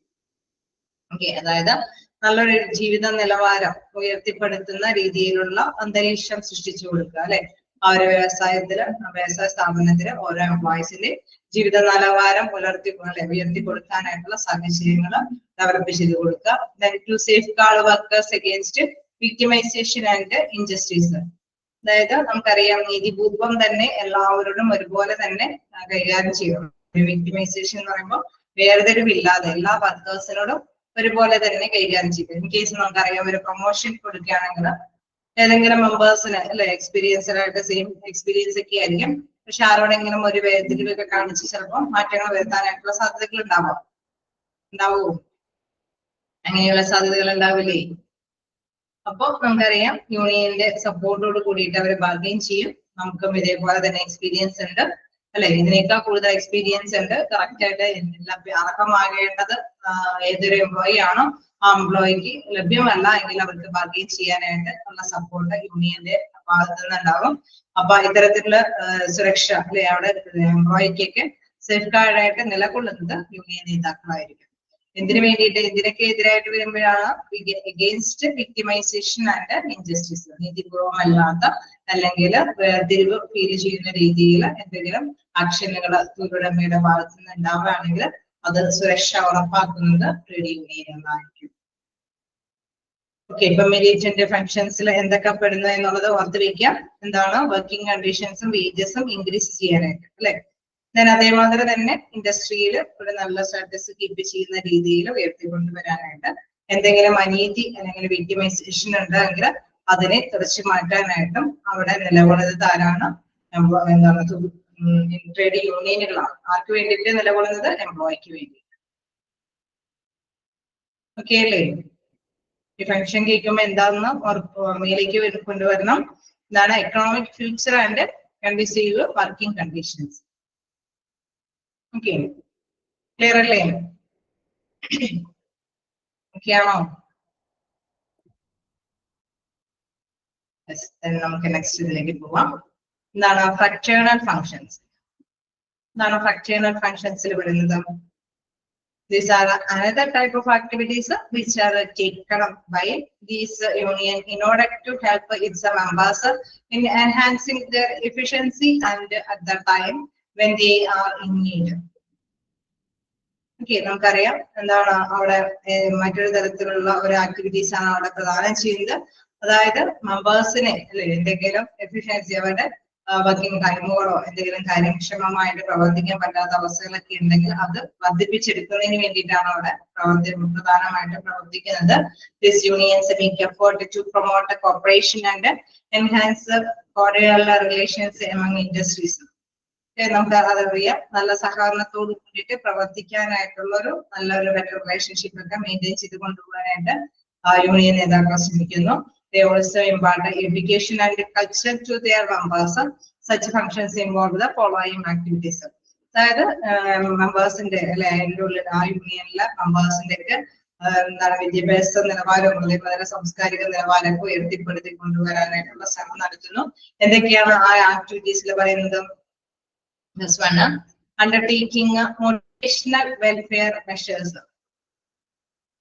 Okay, അതായത് നല്ലൊരു ജീവിത നിലവാരം ഉയർത്തിപ്പെടുത്തുന്ന രീതിയിലുള്ള അന്തരീക്ഷം സൃഷ്ടിച്ചു കൊടുക്കുക അല്ലെ, ആ ഒരു വ്യവസായ സ്ഥാപനത്തില് ഓരോ എംപ്ലോയീസിന്റെ ജീവിത നിലവാരം ഉയർത്തി കൊടുക്കാനായിട്ടുള്ള സാഹചര്യങ്ങൾ ഡെവലപ്പ് ചെയ്ത് കൊടുക്കുക. Then to safeguard workers against victimization and injustice. അതായത് നമുക്കറിയാം നീതിപൂർവം തന്നെ എല്ലാവരോടും ഒരുപോലെ തന്നെ കൈകാര്യം ചെയ്യണം. വിക്ടിമൈസേഷൻ എന്ന് പറയുമ്പോൾ വേർതിരിവില്ലാതെ എല്ലാ വർക്കേഴ്സിനോടും ഒരുപോലെ തന്നെ കൈകാര്യം ചെയ്യും. ഇൻ കേസ് നമുക്കറിയാം ഒരു പ്രൊമോഷൻ കൊടുക്കുകയാണെങ്കിൽ ഏതെങ്കിലും മെമ്പേഴ്സിന് അല്ലെ എക്സ്പീരിയൻസ്ഡ് ആയിട്ട് സെയിം എക്സ്പീരിയൻസ് ഒക്കെ ആയിരിക്കും, പക്ഷെ ആരോടെങ്കിലും ഒരു വേർതിരിവൊക്കെ കാണിച്ച് ചിലപ്പോൾ മാറ്റങ്ങൾ വരുത്താനായിട്ടുള്ള സാധ്യതകൾ ഉണ്ടാവുമോ? അങ്ങനെയുള്ള സാധ്യതകൾ ഉണ്ടാവില്ലേ? അപ്പൊ നമുക്കറിയാം യൂണിയന്റെ സപ്പോർട്ടോട് കൂടിയിട്ട് അവർ ബാർഗെയിൻ ചെയ്യും. നമുക്കും ഇതേപോലെ തന്നെ എക്സ്പീരിയൻസ് ഉണ്ട് അല്ലെ, ഇതിനേക്കാൾ കൂടുതൽ എക്സ്പീരിയൻസ് ഉണ്ട്, കറക്റ്റ് ആയിട്ട് അർഹമാകേണ്ടത് ഏതൊരു എംപ്ലോയി ആണോ ആ എംപ്ലോയിക്ക് ലഭ്യമല്ല എങ്കിൽ അവർക്ക് ബാർഗെയിൻ ചെയ്യാനായിട്ട് ഉള്ള സപ്പോർട്ട് യൂണിയന്റെ ഭാഗത്തു നിന്നുണ്ടാവും. അപ്പൊ ഇത്തരത്തിലുള്ള സുരക്ഷ അല്ലെ അവിടെ എംപ്ലോയിക്കൊക്കെ സേഫ് ഗാർഡായിട്ട് നിലകൊള്ളുന്നത് യൂണിയൻ നേതാക്കളായിരിക്കും. എന്തിനു വേണ്ടിയിട്ട്, ഇതിനൊക്കെ എതിരായിട്ട് വരുമ്പോഴാണ് എഗെയിൻസ്റ്റ് വിക്ടിമൈസേഷൻ ആൻഡ് ഇൻജസ്റ്റിസ്, നീതിപൂർവമല്ലാത്ത അല്ലെങ്കിൽ വേർതിരിവ് ഫീൽ ചെയ്യുന്ന രീതിയിൽ എന്തെങ്കിലും ആക്ഷനുകൾ തൊഴിലുടമയുടെ ഭാഗത്തു നിന്ന് ഉണ്ടാവുകയാണെങ്കിൽ അത് സുരക്ഷ ഉറപ്പാക്കുന്നത് ട്രേഡ് യൂണിയനുകളായിരിക്കും. ഓക്കെ, ഇപ്പൊ മിലിറ്റന്റ് ഫംഗ്ഷൻസിൽ എന്തൊക്കെ പെടുന്നു എന്നുള്ളത് ഓർത്ത് വയ്ക്കാം. എന്താണ് വർക്കിംഗ് കണ്ടീഷൻസും വേജസും ഇൻക്രീസ് ചെയ്യാനായിട്ട് അല്ലെ. ഞാൻ അതേമാതിരി തന്നെ ഇൻഡസ്ട്രിയിൽ ഒരു നല്ല സ്റ്റാറ്റസ് കീപ്പ് ചെയ്യുന്ന രീതിയിൽ ഉയർത്തിക്കൊണ്ടുവരാനായിട്ട് എന്തെങ്കിലും അനീതി അല്ലെങ്കിൽ വിക്ടിമൈസേഷൻ ഉണ്ടെങ്കിൽ അതിനെ തുടച്ചു മാറ്റാനായിട്ടും അവിടെ നിലകൊള്ളുന്നത് ആരാണ്? എന്താണ് ട്രേഡ് യൂണിയനുകളാണ്. ആർക്ക് വേണ്ടിയിട്ട് നിലകൊള്ളുന്നത്? എംപ്ലോയിക്ക് വേണ്ടി. ഓക്കെ അല്ലേ? ഈ ഫംഗ്ഷൻ കേൾക്കുമ്പോൾ എന്താണെന്ന് ഓർമ്മയിലേക്ക് കൊണ്ടുവരണം. എന്താണ് economic future and conducive working conditions. Okay, clear അല്ലേ? ഓക്കെ ആണോ? നമുക്ക് നെക്സ്റ്റ് ഇതിലേക്ക് പോവാം. എന്താണ് ഫ്രക്ചേണൽ ഫങ്ഷൻസ്? എന്താണ് ഫ്രക്ചേണൽ ഫങ്ഷൻസിൽ വരുന്നത്? These are another type of activities which are taken up by this union in order to help its members in enhancing their efficiency and at the time when they are in need. Okay, നമുക്കറിയാം എന്താണ് അവിടെ മറ്റൊരു തരത്തിലുള്ള ഒരു ആക്ടിവിറ്റീസ് ആണ് അവിടെ പ്രദാനം ചെയ്യുന്നത്. അതായത് മെമ്പേഴ്സിനെ അല്ലെ എന്തെങ്കിലും എഫിഷ്യൻസി അവരുടെ വർക്കിംഗ് ടൈമുകളോ എന്തെങ്കിലും കാര്യക്ഷമമായിട്ട് പ്രവർത്തിക്കാൻ പറ്റാത്ത അവസ്ഥകളൊക്കെ ഉണ്ടെങ്കിൽ അത് വർദ്ധിപ്പിച്ചെടുക്കുന്നതിന് വേണ്ടിയിട്ടാണ് അവിടെ പ്രധാനമായിട്ട് പ്രവർത്തിക്കുന്നത്. These unions make effort to promote cooperation and enhance cordial relations among industries. നമുക്ക് അതറിയാം, നല്ല സഹകരണത്തോട് കൂടിയിട്ട് പ്രവർത്തിക്കാനായിട്ടുള്ള ഒരു നല്ലൊരു ബെറ്റർ റിലേഷൻഷിപ്പ് ഒക്കെ മെയിൻറ്റെയിൻ ചെയ്ത് കൊണ്ടുപോകാനായിട്ട് യൂണിയൻ നേതാക്കൾ ശ്രമിക്കുന്നു. They also impart education and culture to their members. Such functions involve the following activities. അതായത് മെമ്പേഴ്സിന്റെ അല്ലെ ആ യൂണിയനിലെ മെമ്പേഴ്സിന്റെ ഒക്കെ എന്താണ് വിദ്യാഭ്യാസ നിലവാരവും അതേപോലെ സാംസ്കാരിക നിലവാരമൊക്കെ ഉയർത്തിപ്പെടുത്തി കൊണ്ടുവരാനായിട്ടുള്ള ശ്രമം നടത്തുന്നു. എന്തൊക്കെയാണ് ആ ആക്ടിവിറ്റീസിൽ പറയുന്നത്? This one, undertaking motivational welfare measures.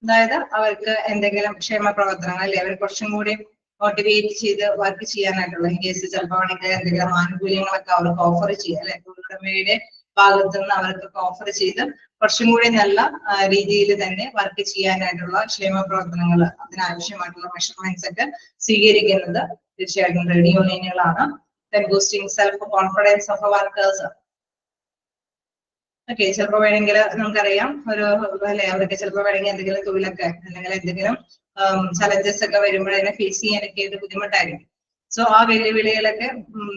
അതായത് അവർക്ക് എന്തെങ്കിലും ക്ഷേമ പ്രവർത്തനങ്ങൾ അല്ലെ അവർ കുറച്ചും കൂടി മോട്ടിവേറ്റ് ചെയ്ത് വർക്ക് ചെയ്യാനായിട്ടുള്ള കേസ് ചിലപ്പോൾ ആണെങ്കിൽ എന്തെങ്കിലും ആനുകൂല്യങ്ങളൊക്കെ അവർക്ക് ഓഫർ ചെയ്യുക അല്ലെ തൊഴിലുടമയുടെ ഭാഗത്തു നിന്ന് അവർക്കൊക്കെ ഓഫർ ചെയ്ത് കുറച്ചും കൂടി നല്ല രീതിയിൽ തന്നെ വർക്ക് ചെയ്യാനായിട്ടുള്ള ക്ഷേമ പ്രവർത്തനങ്ങൾ അതിനാവശ്യമായിട്ടുള്ള മെഷർമെന്റ്സ് ഒക്കെ സ്വീകരിക്കുന്നത് തീർച്ചയായിട്ടും ട്രേഡ് യൂണിയനുകളാണ്. Then boosting self-confidence of workers. Okay, ചിലപ്പോൾ വേണമെങ്കിൽ നമുക്കറിയാം ഒരു അല്ലെ അവർക്ക് ചിലപ്പോൾ വേണമെങ്കിൽ എന്തെങ്കിലും തൊഴിലൊക്കെ അല്ലെങ്കിൽ എന്തെങ്കിലും ചലഞ്ചസ് ഒക്കെ വരുമ്പോൾ അതിനെ ഫേസ് ചെയ്യാനൊക്കെ ഇത് ബുദ്ധിമുട്ടായിരിക്കും. സോ ആ വെല്ലുവിളികളൊക്കെ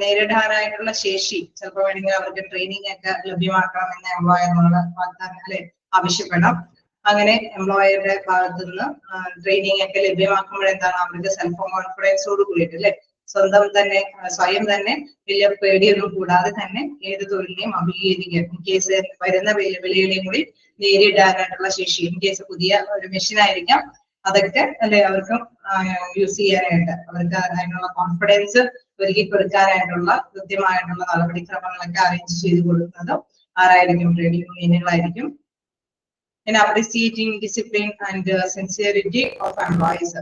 നേരിടാനായിട്ടുള്ള ശേഷി ചിലപ്പോൾ വേണമെങ്കിൽ അവർക്ക് ട്രെയിനിങ് ഒക്കെ ലഭ്യമാക്കണം എന്ന് എംപ്ലോയറിനോട് അല്ലെ ആവശ്യപ്പെടാം. അങ്ങനെ എംപ്ലോയറുടെ ഭാഗത്തു നിന്ന് ട്രെയിനിങ് ഒക്കെ ലഭ്യമാക്കുമ്പോഴെന്താണ് അവർക്ക് സെൽഫ് കോൺഫിഡൻസോട് കൂടിയിട്ട് അല്ലെ സ്വയം തന്നെ വലിയ പേടിയൊന്നും കൂടാതെ തന്നെ ഏത് തൊഴിലിനെയും അഭിമുഖീകരിക്കുക. ഇൻ കേസ് വരുന്ന വെല്ലുവിളികളെയും കൂടി നേരിടാനായിട്ടുള്ള ശേഷി, ഇൻ കേസ് പുതിയ ഒരു മെഷീൻ ആയിരിക്കാം അതൊക്കെ അല്ലെ അവർക്ക് യൂസ് ചെയ്യാനായിട്ട് അവർക്ക് അതിനുള്ള കോൺഫിഡൻസ് ഒരുക്കി കൊടുക്കാനായിട്ടുള്ള കൃത്യമായിട്ടുള്ള നടപടിക്രമങ്ങളൊക്കെ അറേഞ്ച് ചെയ്ത് കൊടുക്കുന്നത് ആരായിരിക്കും? Trade യൂണിയനുകളായിരിക്കും. In appreciating discipline and sincerity of employees.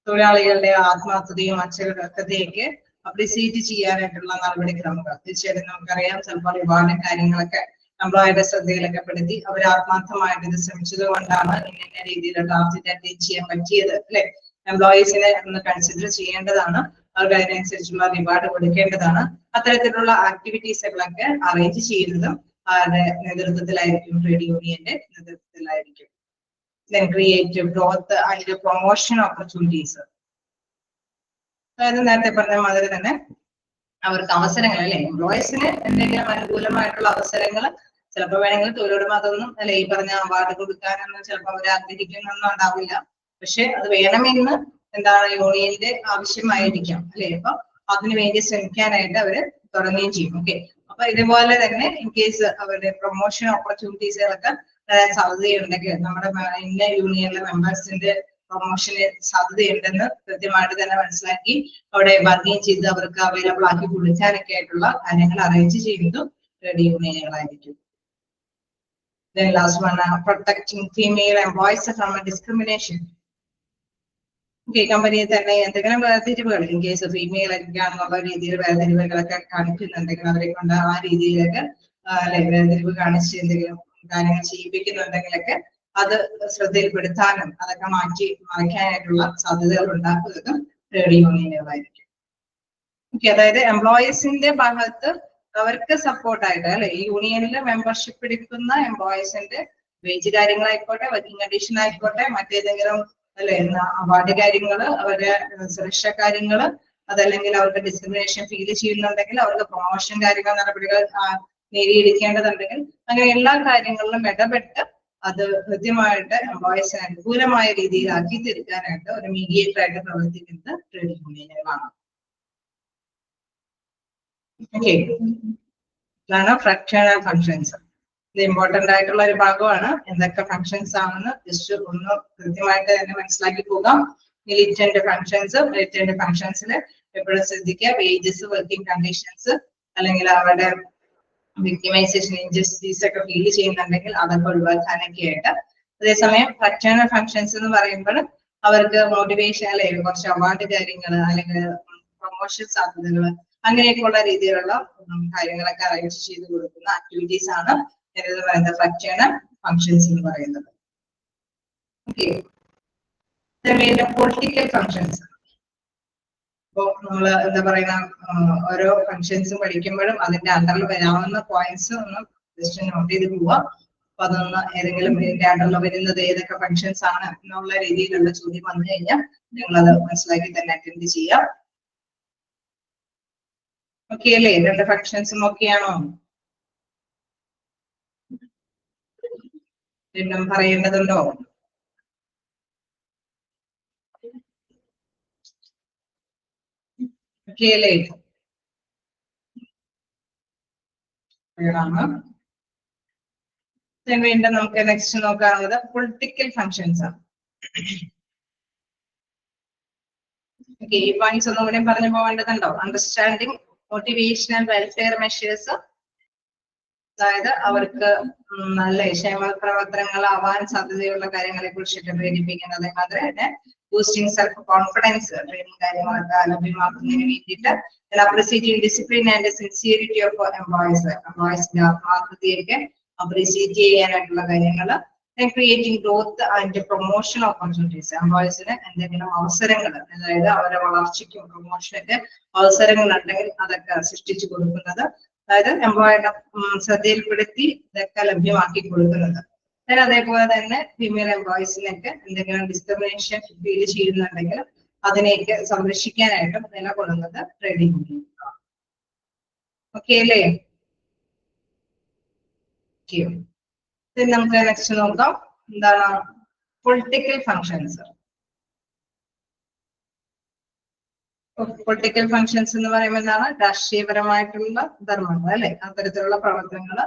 തൊഴിലാളികളുടെ ആത്മാർത്ഥതയും അച്ചടക്കതയൊക്കെ അപ്രീസിയേറ്റ് ചെയ്യാനായിട്ടുള്ള നടപടിക്രമങ്ങൾ തീർച്ചയായിട്ടും നമുക്കറിയാം. ചിലപ്പോൾ ഒരുപാട് കാര്യങ്ങളൊക്കെ എംപ്ലോയറുടെ ശ്രദ്ധയിലൊക്കെ പെടുത്തി അവർ ആത്മാർത്ഥമായിട്ട് ഇത് ശ്രമിച്ചത് കൊണ്ടാണ് ഇന്ന രീതിയിലുള്ള ടാർഗറ്റ് അറ്റൈൻ ചെയ്യാൻ പറ്റിയത് അല്ലെ. എംപ്ലോയീസിനെ ഒന്ന് കൺസിഡർ ചെയ്യേണ്ടതാണ്, അവർക്ക് അതിനനുസരിച്ചുള്ള റിവാർഡ് കൊടുക്കേണ്ടതാണ്. അത്തരത്തിലുള്ള ആക്ടിവിറ്റീസുകളൊക്കെ അറേഞ്ച് ചെയ്യുന്നതും അവരുടെ നേതൃത്വത്തിലായിരിക്കും, ട്രേഡ് യൂണിയന്റെ നേതൃത്വത്തിലായിരിക്കും. Then create growth and promotion opportunities. അതായത് നേരത്തെ പറഞ്ഞ മാതിരി തന്നെ അവർക്ക് അവസരങ്ങൾ അല്ലെ എംപ്ലോയീസിന് എന്തെങ്കിലും അനുകൂലമായിട്ടുള്ള അവസരങ്ങൾ ചിലപ്പോൾ വേണമെങ്കിൽ തൊഴിലുടമ അതൊന്നും അല്ലെ ഈ പറഞ്ഞ അവാർഡ് കൊടുക്കാനൊന്നും ചിലപ്പോൾ അവർ ആഗ്രഹിക്കുന്നൊന്നും ഉണ്ടാവില്ല. പക്ഷെ അത് വേണമെന്ന് എന്താണ് യൂണിയന്റെ ആവശ്യമായിരിക്കാം അല്ലെ. അപ്പൊ അതിനുവേണ്ടി ശ്രമിക്കാനായിട്ട് അവര് തുടങ്ങുകയും ചെയ്യും. ഓക്കെ, അപ്പൊ ഇതുപോലെ തന്നെ ഇൻ കേസ് അവരുടെ പ്രൊമോഷൻ ഓപ്പർച്യൂണിറ്റീസുകളൊക്കെ സാധ്യതയുണ്ടെങ്കിൽ നമ്മുടെ ഇന്ന യൂണിയനിലെ മെമ്പേഴ്സിന്റെ പ്രൊമോഷന് സാധ്യതയുണ്ടെന്ന് കൃത്യമായിട്ട് തന്നെ മനസ്സിലാക്കി അവിടെ വർക്കിംഗ് ചെയ്ത് അവർക്ക് അവൈലബിൾ ആക്കി കൊടുക്കാനൊക്കെ ആയിട്ടുള്ള കാര്യങ്ങൾ അറേഞ്ച് ചെയ്യുന്നതും ട്രേഡ് യൂണിയനുകളായിരിക്കും. Then last one, protecting female employees from discrimination. Okay, കമ്പനിയിൽ തന്നെ എന്തെങ്കിലും വേർതിരിവുകൾ ഇൻ കേസ് ഫീമെയിൽ ഒക്കെയാണെന്നുള്ള രീതിയിൽ വേർതിരിവുകളൊക്കെ കാണിക്കുന്നുണ്ടെങ്കിൽ അവരെ കൊണ്ട് ആ രീതിയിലൊക്കെ വേർതിരിവ് കാണിച്ച് എന്തെങ്കിലും കാര്യങ്ങൾ ചെയ്യിപ്പിക്കുന്നുണ്ടെങ്കിലൊക്കെ അത് ശ്രദ്ധയിൽപ്പെടുത്താനും അതൊക്കെ മറയ്ക്കാനായിട്ടുള്ള സാധ്യതകൾ ഉണ്ടാക്കുന്നതും ട്രേഡ് യൂണിയനുകളായിരിക്കും. ഓക്കെ, അതായത് എംപ്ലോയീസിന്റെ ഭാഗത്ത് അവർക്ക് സപ്പോർട്ടായിട്ട് അല്ലെ ഈ യൂണിയനിൽ മെമ്പർഷിപ്പ് എടുക്കുന്ന എംപ്ലോയീസിന്റെ വേജ് കാര്യങ്ങളായിക്കോട്ടെ, വർക്കിംഗ് കണ്ടീഷൻ ആയിക്കോട്ടെ, മറ്റേതെങ്കിലും അല്ലെ അവാർഡ് കാര്യങ്ങള്, അവരുടെ സുരക്ഷാ കാര്യങ്ങള്, അതല്ലെങ്കിൽ അവർക്ക് ഡിസ്ക്രിമിനേഷൻ ഫീൽ ചെയ്യുന്നുണ്ടെങ്കിൽ അവർക്ക് പ്രൊമോഷൻ കാര്യങ്ങൾ നടപടികൾ നേടിയെടുക്കേണ്ടതുണ്ടെങ്കിൽ അങ്ങനെ എല്ലാ കാര്യങ്ങളിലും ഇടപെട്ട് അത് കൃത്യമായിട്ട് എംപ്ലോയീസിന് അനുകൂലമായ രീതിയിലാക്കി തീർക്കാനായിട്ട് ഒരു മീഡിയേറ്റർ ആയിട്ട് പ്രവർത്തിക്കുന്നത് ട്രേഡ് യൂണിയനുകളാണ്. ഓക്കെ, ഇതാണ് ഫ്രാക്ഷണൽ ഫങ്ഷൻസ്. ഇത് ഇമ്പോർട്ടന്റ് ആയിട്ടുള്ള ഒരു ഭാഗമാണ്. എന്തൊക്കെ ഫങ്ഷൻസ് ആണെന്ന് ജസ്റ്റ് ഒന്ന് കൃത്യമായിട്ട് തന്നെ മനസ്സിലാക്കി പോകാം. മിലിറ്റന്റ് ഫങ്ഷൻസിൽ എപ്പോഴും ശ്രദ്ധിക്കുക, വേജസ്, വർക്കിംഗ് കണ്ടീഷൻസ്, അല്ലെങ്കിൽ അവരുടെ വിക്ടിമൈസേഷൻ, ഇൻജസ്റ്റിസ് ഒക്കെ ഫീൽ ചെയ്യുന്നുണ്ടെങ്കിൽ അതൊക്കെ ഒഴിവാക്കാനൊക്കെ ആയിട്ട്. അതേസമയം ഫ്രാക്ഷണൽ ഫങ്ഷൻസ് എന്ന് പറയുമ്പോൾ അവർക്ക് മോട്ടിവേഷൻ, അല്ലെങ്കിൽ കുറച്ച് അവാർഡ് കാര്യങ്ങൾ, അല്ലെങ്കിൽ പ്രൊമോഷൻ സാധ്യതകൾ, അങ്ങനെയൊക്കെയുള്ള രീതിയിലുള്ള കാര്യങ്ങളൊക്കെ അറേഞ്ച് ചെയ്ത് കൊടുക്കുന്ന ആക്ടിവിറ്റീസ് ആണ് എന്ന് പറയുന്നത് ഫ്രാക്ഷണൽ ഫങ്ഷൻസ് എന്ന് പറയുന്നത്. Okay, political functions. ഇപ്പോ നമ്മൾ എന്താ പറയുക, ഓരോ ഫങ്ഷൻസും പഠിക്കുമ്പോഴും അതിന്റെ അണ്ടറിൽ വരാവുന്ന പോയിന്റ്സ് ഒന്ന് ജസ്റ്റ് നോട്ട് ചെയ്ത് പോവുക. അപ്പൊ അതൊന്ന് ഏതെങ്കിലും ഇതിന്റെ അണ്ടറിൽ വരുന്നത് ഏതൊക്കെ ഫങ്ഷൻസ് ആണ് എന്നുള്ള രീതിയിലുള്ള ചോദ്യം വന്നു കഴിഞ്ഞാൽ നിങ്ങളത് മനസ്സിലാക്കി തന്നെ അറ്റൻഡ് ചെയ്യാം. ഓക്കെ അല്ലേ? രണ്ട് ഫങ്ഷൻസും ഓക്കെയാണോ? വീണ്ടും പറയേണ്ടതുണ്ടോ? ഓക്കെ അല്ലേ? വീണ്ടും നമുക്ക് നെക്സ്റ്റ് നോക്കാനുള്ളത് പൊളിറ്റിക്കൽ ഫങ്ഷൻസ് ആണ്. ഓക്കെ, ഈ പോയിന്റ്സ് ഒന്നും കൂടെ പറഞ്ഞു പോകേണ്ടതുണ്ടോ? അണ്ടർസ്റ്റാൻഡിങ് മോട്ടിവേഷണൽ വെൽഫെയർ മെഷേഴ്സ്, അതായത് അവർക്ക് നല്ല ക്ഷേമ പ്രവർത്തനങ്ങളാവാൻ സാധ്യതയുള്ള കാര്യങ്ങളെ കുറിച്ചിട്ട് പ്രേരിപ്പിക്കുന്നത്. അതേമാതിരി തന്നെ ബൂസ്റ്റിംഗ് സെൽഫ് കോൺഫിഡൻസ്, ട്രെയിനിങ് കാര്യങ്ങളൊക്കെ ലഭ്യമാക്കുന്നതിന് വേണ്ടിയിട്ട് appreciating discipline and sincerity of എംപ്ലോയീസിന്റെ ആത്മാർത്ഥതയൊക്കെ അപ്രീസിയേറ്റ് ചെയ്യാനായിട്ടുള്ള കാര്യങ്ങള്. Creating growth and promotion opportunities, എംപ്ലോയീസിന് എന്തെങ്കിലും അവസരങ്ങൾ, അതായത് അവരുടെ വളർച്ചയ്ക്കും പ്രൊമോഷനൊക്കെ അവസരങ്ങൾ ഉണ്ടെങ്കിൽ അതൊക്കെ സൃഷ്ടിച്ചു കൊടുക്കുന്നത്. അതായത് എംപ്ലോയറുടെ ശ്രദ്ധയിൽപ്പെടുത്തി ഇതൊക്കെ ലഭ്യമാക്കി കൊടുക്കുന്നത്. അതേപോലെ തന്നെ ഫീമെയിൽ എംപ്ലോയീസിനൊക്കെ എന്തെങ്കിലും ഡിസ്ക്രിമിനേഷൻ ഫീൽ ചെയ്യുന്നുണ്ടെങ്കിൽ അതിനെയൊക്കെ സംരക്ഷിക്കാനായിട്ടും നിലകൊള്ളുന്നത് ട്രേഡ് യൂണിയൻ. ഓക്കെ അല്ലേ? നമുക്ക് നെക്സ്റ്റ് നോക്കാം, എന്താണ് പൊളിറ്റിക്കൽ ഫങ്ഷൻസ്. പൊളിറ്റിക്കൽ ഫങ്ഷൻസ് എന്ന് പറയുമ്പോൾ എന്താണ്? രാഷ്ട്രീയപരമായിട്ടുള്ള ധർമ്മങ്ങൾ, അല്ലെ? അത്തരത്തിലുള്ള പ്രവർത്തനങ്ങൾ.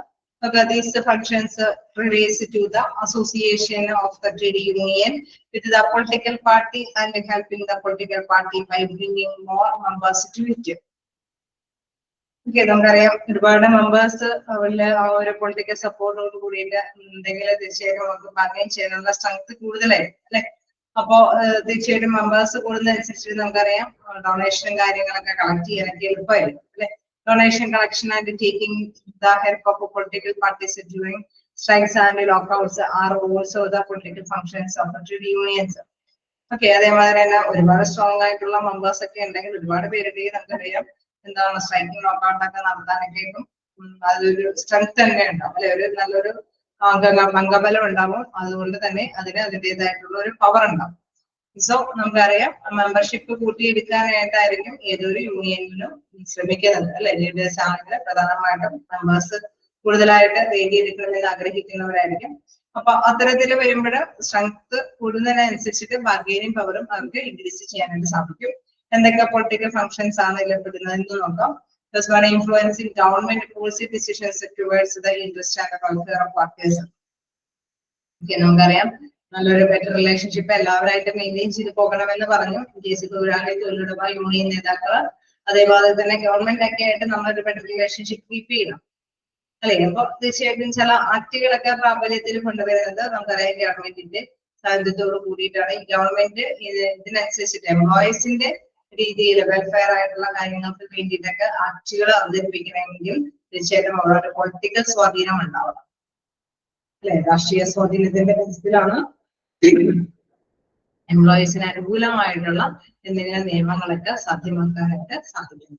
These functions relates to the association of the trade union with the political party and helping the political party by bringing more members to it. Okay, നമുക്കറിയാം ഒരുപാട് മെമ്പേഴ്സ് അവരുടെ ആ ഒരു പൊളിറ്റിക്കൽ സപ്പോർട്ടോട് കൂടിയിട്ട് എന്തെങ്കിലും തീർച്ചയായിട്ടും നമുക്ക് ബാർഗൈൻ ചെയ്യാനുള്ള സ്ട്രെങ്ത് കൂടുതലായിരിക്കും, അല്ലെ? അപ്പോ തീർച്ചയായിട്ടും മെമ്പേഴ്സ് കൂടുന്നതനുസരിച്ച് നമുക്കറിയാം ഡൊണേഷനും കാര്യങ്ങളൊക്കെ കളക്ട് ചെയ്യാനൊക്കെ എളുപ്പമായിരിക്കും, അല്ലെ? Donation collection and taking the help of political parties during strikes and lockouts are also the political functions of the trade unions. Okay, അതേമാതിരി തന്നെ ഒരുപാട് സ്ട്രോങ് ആയിട്ടുള്ള മെമ്പേഴ്സ് ഒക്കെ ഉണ്ടെങ്കിൽ ഒരുപാട് പേരുടെ നമുക്കറിയാം എന്താണ് സ്ട്രൈക്കിംഗ് ലോക്കൗട്ട് ഒക്കെ നടത്താനൊക്കെ അതൊരു സ്ട്രെങ്ത് തന്നെ ഉണ്ടാവും, അല്ലെ? ഒരു നല്ലൊരു അംഗബലം ഉണ്ടാവും. അതുകൊണ്ട് തന്നെ അതിന് അതിൻ്റെതായിട്ടുള്ള ഒരു പവർ ഉണ്ടാവും. സോ നമുക്കറിയാം മെമ്പർഷിപ്പ് കൂട്ടിയെടുക്കാനായിട്ടായിരിക്കും ഏതൊരു യൂണിയനിലും ശ്രമിക്കുന്നത്, അല്ലെ? ലീഡേഴ്സ് ആണെങ്കിൽ പ്രധാനമായിട്ടും മെമ്പേഴ്സ് കൂടുതലായിട്ട് നേടിയെടുക്കണമെന്ന് ആഗ്രഹിക്കുന്നവരായിരിക്കും. അപ്പൊ അത്തരത്തിൽ വരുമ്പോൾ സ്ട്രെങ്ത് കൂടുന്നതിനനുസരിച്ചിട്ട് ബാർഗെയിനിങ് പവറും അവർക്ക് ഇൻക്രീസ് ചെയ്യാനായിട്ട് സാധിക്കും. എന്തൊക്കെ പൊളിറ്റിക്കൽ ഫങ്ഷൻസ് ആണ് ഇതിൽപ്പെടുന്നതെന്ന് നോക്കാം. Influencing government policy decisions towards the interest and welfare of workers. നമുക്കറിയാം നല്ലൊരു ബെറ്റർ റിലേഷൻഷിപ്പ് എല്ലാവരായിട്ട് മെയിൻറ്റെയിൻ ചെയ്ത് പോകണമെന്ന് പറഞ്ഞു. തൊഴിലാളി തൊഴിലുടമ യൂണിയൻ നേതാക്കള്, അതേപോലെ തന്നെ ഗവൺമെന്റ് ഒക്കെ ആയിട്ട് നമ്മളൊരു ബെറ്റർ റിലേഷൻഷിപ്പ് കീപ്പ് ചെയ്യണം, അല്ലെ? അപ്പൊ തീർച്ചയായിട്ടും ചില ആക്ടുകളൊക്കെ പ്രാബല്യത്തിൽ കൊണ്ടുവരുന്നത് നമുക്കറിയാം ഗവൺമെന്റിന്റെ സാന്നിധ്യത്തോട് കൂടിയിട്ടാണ്. ഈ ഗവൺമെന്റ് ഇതിനനുസരിച്ചിട്ട് എംപ്ലോയീസിന്റെ രീതിയിൽ വെൽഫെയർ ആയിട്ടുള്ള കാര്യങ്ങൾക്ക് വേണ്ടിയിട്ടൊക്കെ ആക്ടുകൾ അവതരിപ്പിക്കണമെങ്കിൽ തീർച്ചയായിട്ടും അവരുടെ പൊളിറ്റിക്കൽ സ്വാധീനം ഉണ്ടാവണം, അല്ലെ? രാഷ്ട്രീയ സ്വാധീനത്തിന്റെ ബേസിലാണ് എംപ്ലോയീസിന് അനുകൂലമായിട്ടുള്ള എന്തെങ്കിലും നിയമങ്ങളൊക്കെ സാധ്യമാക്കാനായിട്ട് സാധിക്കും.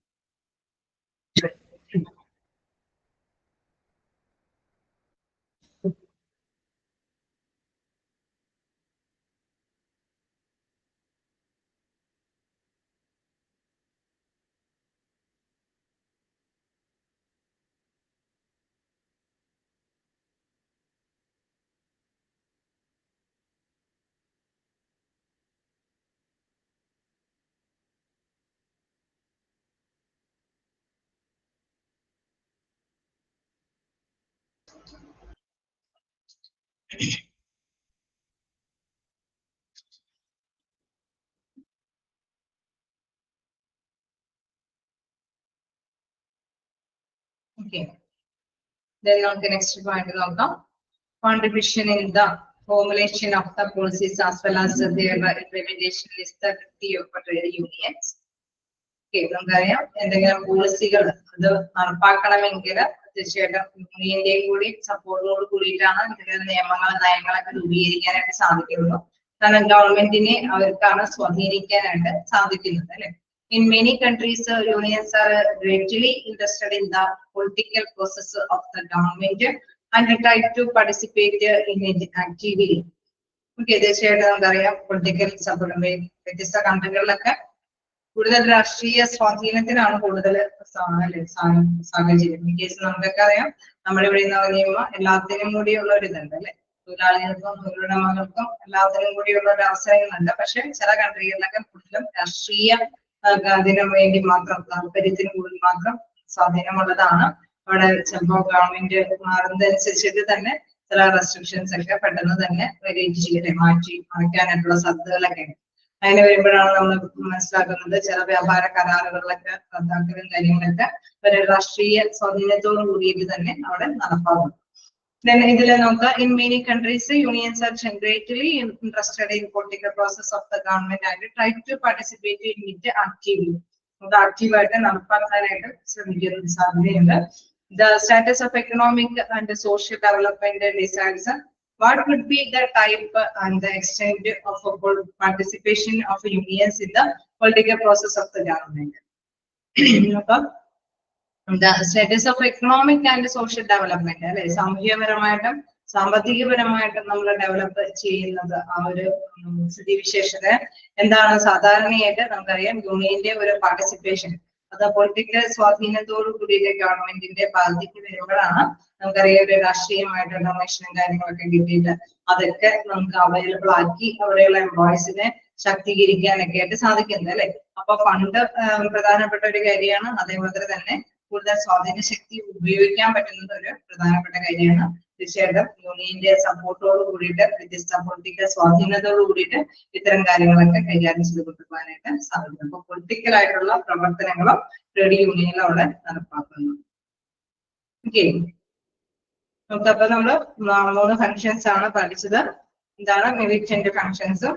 Okay. Then നമുക്ക് next point നോക്കാം. Contribution in the formulation of the policies as well as their implementation is the duty of trade unions. Okay, നമുക്കറിയാം എന്തെങ്കിലും പോളിസികൾ അത് നടപ്പാക്കണമെങ്കിൽ തീർച്ചയായിട്ടും യൂണിയന്റെയും കൂടി സപ്പോർട്ടോട് കൂടിയിട്ടാണ് ഇത്തരം നിയമങ്ങൾ നയങ്ങളൊക്കെ രൂപീകരിക്കാനായിട്ട് സാധിക്കുള്ളൂ. കാരണം ഗവൺമെന്റിനെ അവർക്കാണ് സ്വാധീനിക്കാനായിട്ട് സാധിക്കുന്നത് അല്ലെ. In many countries, unions are greatly interested in the political process of the government and try to participate in it actively. Okay, തീർച്ചയായിട്ടും നമുക്കറിയാം പൊളിറ്റിക്കൽ സപ്പോർട്ട് വ്യത്യസ്ത കൺട്രികളിലൊക്കെ കൂടുതൽ രാഷ്ട്രീയ സ്വാധീനത്തിനാണ് കൂടുതൽ സാഹചര്യം. ഈ കേസ് നമുക്കൊക്കെ അറിയാം, നമ്മളിവിടെ നിന്ന് പറയുമ്പോൾ എല്ലാത്തിനും കൂടിയുള്ള ഒരു ഇതുണ്ട് അല്ലെ. തൊഴിലാളികൾക്കും തൊഴിലുടമകൾക്കും എല്ലാത്തിനും കൂടിയുള്ള ഒരു അവസരങ്ങളുണ്ട്. പക്ഷെ ചില കൺട്രികളിലൊക്കെ കൂടുതലും രാഷ്ട്രീയ അതിനു വേണ്ടി മാത്രം താല്പര്യത്തിന് കൂടുതൽ മാത്രം സ്വാധീനമുള്ളതാണ്. അവിടെ ചിലപ്പോൾ ഗവൺമെന്റ് മാറുന്നതനുസരിച്ചിട്ട് തന്നെ ചില റെസ്ട്രിക്ഷൻസ് ഒക്കെ പെട്ടെന്ന് തന്നെ മാറ്റി മറിക്കാനായിട്ടുള്ള സാധ്യതകളൊക്കെ ഉണ്ട്. അങ്ങനെ വരുമ്പോഴാണ് നമ്മൾ മനസ്സിലാക്കുന്നത് ചില വ്യാപാര കരാറുകളിലൊക്കെ റദ്ദാക്കലും കാര്യങ്ങളൊക്കെ ഒരു രാഷ്ട്രീയ സ്വാധീനത്തോടു കൂടിയിട്ട് തന്നെ അവിടെ നടപ്പാകും. Then ഇതിൽ നമുക്ക് in many countries unions are greatly interested in political process of the government and try to participate in it actively. അത് ആക്റ്റീവായിട്ട് നടപ്പാക്കാനായിട്ട് ശ്രമിക്കുന്ന സാധ്യതയുണ്ട്. The status of economic and social development decides what would be the type and the extent of participation of unions in the political process of the government. The status of economic and social development അല്ലെ, സാമൂഹ്യപരമായിട്ടും സാമ്പത്തികപരമായിട്ടും നമ്മൾ ഡെവലപ്പ് ചെയ്യുന്നത് ആ ഒരു സ്ഥിതിവിശേഷത എന്താണ്? സാധാരണയായിട്ട് നമുക്കറിയാം യൂണിയന്റെ ഒരു പാർട്ടിസിപ്പേഷൻ അത് പൊളിറ്റിക്കൽ സ്വാധീനത്തോടു കൂടിയ ഗവൺമെന്റിന്റെ ബാധ്യത വരുമ്പോഴാണ് നമുക്കറിയാം ഒരു രാഷ്ട്രീയമായിട്ടുള്ള ഡൊണേഷനും കാര്യങ്ങളൊക്കെ കിട്ടിയിട്ട് അതൊക്കെ നമുക്ക് അവൈലബിൾ ആക്കി അവിടെയുള്ള എംപ്ലോയീസിനെ ശാക്തീകരിക്കാനൊക്കെ ആയിട്ട് സാധിക്കുന്നത് അല്ലെ. അപ്പൊ ഫണ്ട് പ്രധാനപ്പെട്ട ഒരു കാര്യമാണ്. അതേപോലെ തന്നെ കൂടുതൽ സ്വാധീന ശക്തി ഉപയോഗിക്കാൻ പറ്റുന്നത് ഒരു പ്രധാനപ്പെട്ട കാര്യമാണ്. തീർച്ചയായിട്ടും യൂണിയന്റെ സപ്പോർട്ടോട് കൂടിയിട്ട് വ്യത്യസ്ത പൊളിറ്റിക്കൽ സ്വാധീനത്തോടു കൂടിയിട്ട് ഇത്തരം കാര്യങ്ങളൊക്കെ കൈകാര്യം ചെയ്ത് കൊണ്ടുപോകാനായിട്ട് സാധിക്കും. അപ്പൊ പൊളിറ്റിക്കൽ ആയിട്ടുള്ള പ്രവർത്തനങ്ങളും ട്രേഡ് യൂണിയനിലും അവിടെ നടപ്പാക്കുന്നു. ഓക്കെ, നമുക്കപ്പോ നമ്മള് 3 ഫങ്ഷൻസ് ആണ് പഠിച്ചത്. എന്താണ്? മിലിറ്റന്റ് ഫങ്ഷൻസും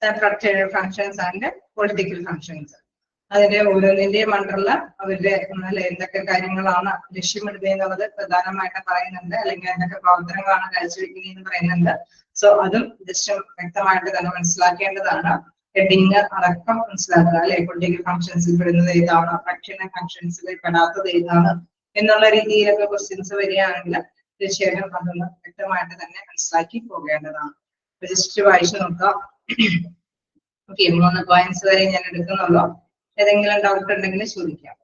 structural functions and political functions. അതിന്റെ ഓരോന്നിന്റെയും അണ്ടറില് അവരുടെ എന്തൊക്കെ കാര്യങ്ങളാണ് ലക്ഷ്യമിടുന്നത് എന്നുള്ളത് പ്രധാനമായിട്ട് പറയുന്നുണ്ട്, അല്ലെങ്കിൽ എന്തൊക്കെ പ്രവർത്തനങ്ങളാണ് കാഴ്ചവെക്കുന്നതെന്ന് പറയുന്നുണ്ട്. സോ അതും ജസ്റ്റ് വ്യക്തമായിട്ട് തന്നെ മനസ്സിലാക്കേണ്ടതാണ്. ഹെഡിങ് അടക്കം മനസ്സിലാക്കുക അല്ലെ. പൊളിറ്റിക്കൽ ഫങ്ഷൻസിൽ പെടുന്നത് ഏതാണ്, ഫ്രാക്ഷണൽ ഫങ്ഷൻസിൽ പെടാത്തത് ഏതാണ് എന്നുള്ള രീതിയിലൊക്കെ ക്വസ്റ്റ്യൻസ് വരികയാണെങ്കിൽ തീർച്ചയായിട്ടും അതൊന്ന് വ്യക്തമായിട്ട് തന്നെ മനസ്സിലാക്കി പോകേണ്ടതാണ്. ജസ്റ്റ് വായിച്ചു നോക്കാം. ഓക്കെ, 3 പോയിന്റ്സ് വരെ ഞാൻ എടുക്കുന്നുള്ളൂ. ഏതെങ്കിലും ഡൗട്ട് ഉണ്ടെങ്കിൽ ചോദിക്കാം.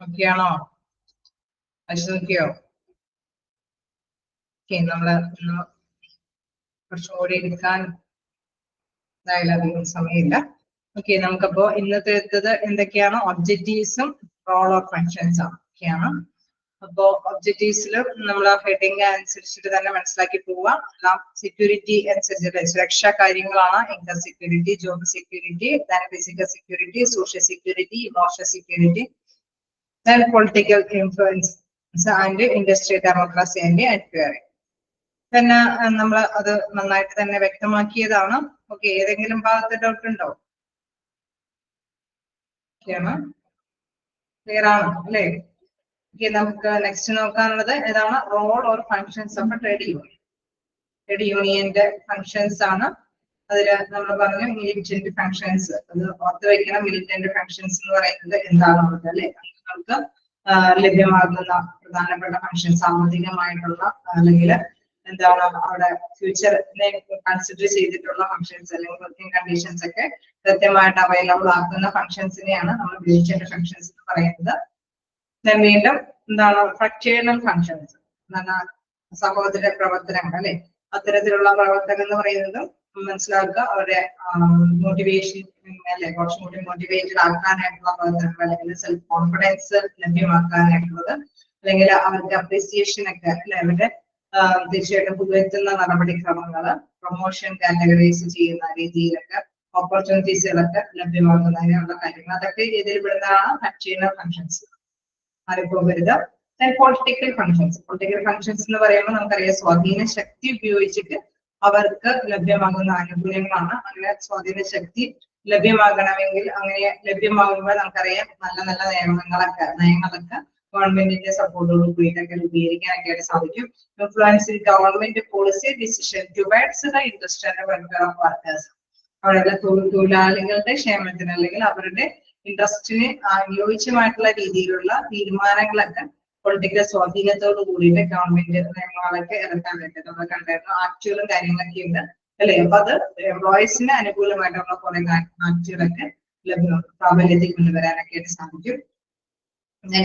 ഓക്കെയാണോ? നോക്കിയോ? ഓക്കെ, നമ്മള് കുറച്ചുകൂടി എടുക്കാൻ അധികം സമയമില്ല. ഓക്കെ, നമുക്കപ്പോ ഇന്നത്തെ എന്തൊക്കെയാണ്? ഒബ്ജക്റ്റീവ്സും റോൾ ഓഫ് ഫങ്ഷൻസ് ഒക്കെയാണ്. അപ്പോ ഒബ്ജക്റ്റീവ്സിലും നമ്മൾ ആ ഹെഡിങ് അനുസരിച്ചിട്ട് തന്നെ മനസ്സിലാക്കി പോവാം. എല്ലാം സെക്യൂരിറ്റി അനുസരിച്ചിട്ട് സുരക്ഷാ കാര്യങ്ങളാണ്. Income security, job security, physical security, social security, emotional security, then political influence and industrial democracy and enquiry. പിന്നെ നമ്മൾ അത് നന്നായിട്ട് തന്നെ വ്യക്തമാക്കിയതാണ്. ഓക്കെ, ഏതെങ്കിലും ഭാഗത്ത് ഡൗട്ട് ഉണ്ടോ? ക്ലിയർ ആണ് അല്ലേ? ഓക്കെ, നമുക്ക് നെക്സ്റ്റ് നോക്കാനുള്ളത് ഏതാണ്? Role or functions of trade union. Trade യൂണിയന്റെ ഫങ്ഷൻസ് ആണ്. അതിൽ നമ്മൾ പറഞ്ഞു മിലിറ്റന്റ് ഫങ്ഷൻസ്. അത് ഓർത്ത് വയ്ക്കണം. മിലിറ്റന്റ് ഫങ്ഷൻസ് എന്ന് പറയുന്നത് എന്താണെന്നുള്ളത് അല്ലെ? നമുക്ക് ലഭ്യമാകുന്ന പ്രധാനപ്പെട്ട ഫങ്ഷൻ, സാമ്പത്തികമായിട്ടുള്ള അല്ലെങ്കിൽ എന്താണ് അവിടെ ഫ്യൂച്ചറിനെ കൺസിഡർ ചെയ്തിട്ടുള്ള ഫങ്ഷൻസ് അല്ലെങ്കിൽ വർക്കിംഗ് കണ്ടീഷൻസ് ഒക്കെ കൃത്യമായിട്ട് അവൈലബിൾ ആക്കുന്ന ഫങ്ഷൻസിനെയാണ് നമ്മൾ മിലിറ്റന്റ് ഫങ്ഷൻസ് എന്ന് പറയുന്നത്. വീണ്ടും എന്താണ് ഫ്രക്ചേണൽ ഫങ്ഷൻസ്, സഹോദര പ്രവർത്തനങ്ങൾ അല്ലെ? അത്തരത്തിലുള്ള പ്രവർത്തനം എന്ന് പറയുന്നത് മനസ്സിലാക്കുക, അവരുടെ മോട്ടിവേഷൻ അല്ലെ, കുറച്ചും കൂടി മോട്ടിവേറ്റഡ് ആക്കാനായിട്ടുള്ള പ്രവർത്തനങ്ങൾ, അല്ലെങ്കിൽ സെൽഫ് കോൺഫിഡൻസ് ലഭ്യമാക്കാനായിട്ടുള്ളത്, അല്ലെങ്കിൽ അവർക്ക് അപ്രീസിയേഷൻ ഒക്കെ അല്ലെ, അവരുടെ തീർച്ചയായിട്ടും പുകഴ്ത്തുന്ന നടപടിക്രമങ്ങള്, പ്രൊമോഷൻ കാറ്റഗറൈസ് ചെയ്യുന്ന രീതിയിലൊക്കെ ഓപ്പർച്യൂണിറ്റീസുകളൊക്കെ ലഭ്യമാക്കുന്നതിനുള്ള കാര്യങ്ങൾ, അതൊക്കെ ഇതിൽ പെടുന്നതാണ് ഫ്രക്ചേണൽ ഫങ്ഷൻസ്. ആരംഭവരുത്. Political functions. പൊളിറ്റിക്കൽ ഫങ്ഷൻസ് എന്ന് പറയുമ്പോൾ നമുക്കറിയാം സ്വാധീന ശക്തി ഉപയോഗിച്ചിട്ട് അവർക്ക് ലഭ്യമാകുന്ന ആനുകൂല്യങ്ങളാണ്. അങ്ങനെ സ്വാധീന ശക്തി ലഭ്യമാകണമെങ്കിൽ, അങ്ങനെ ലഭ്യമാകുമ്പോൾ നമുക്കറിയാം നല്ല നല്ല നയങ്ങളൊക്കെ ഗവൺമെന്റിന്റെ സപ്പോർട്ടോട് കൂടിയിട്ടൊക്കെ രൂപീകരിക്കാനൊക്കെ ആയിട്ട് സാധിക്കും. Influence government policy decision towards the interest and welfare of workers. അവരുടെ തൊഴിലാളികളുടെ ക്ഷേമത്തിന് അല്ലെങ്കിൽ അവരുടെ ഇൻട്രസ്റ്റിന് അനുയോജ്യമായിട്ടുള്ള രീതിയിലുള്ള തീരുമാനങ്ങളൊക്കെ പൊളിറ്റിക്കൽ സ്വാധീനത്തോട് കൂടിയിട്ട് ഗവൺമെന്റ് നിയമങ്ങളൊക്കെ ഇറക്കാൻ വേണ്ടി നമ്മൾ കണ്ടായിരുന്നു. ആക്ടുകളും കാര്യങ്ങളൊക്കെ ഉണ്ട് അല്ലെ? അപ്പൊ അത് എംപ്ലോയീസിന് അനുകൂലമായിട്ടുള്ള കുറെ ആക്ടുകളൊക്കെ പ്രാബല്യത്തിൽ കൊണ്ടുവരാനൊക്കെ ആയിട്ട് സാധിക്കും.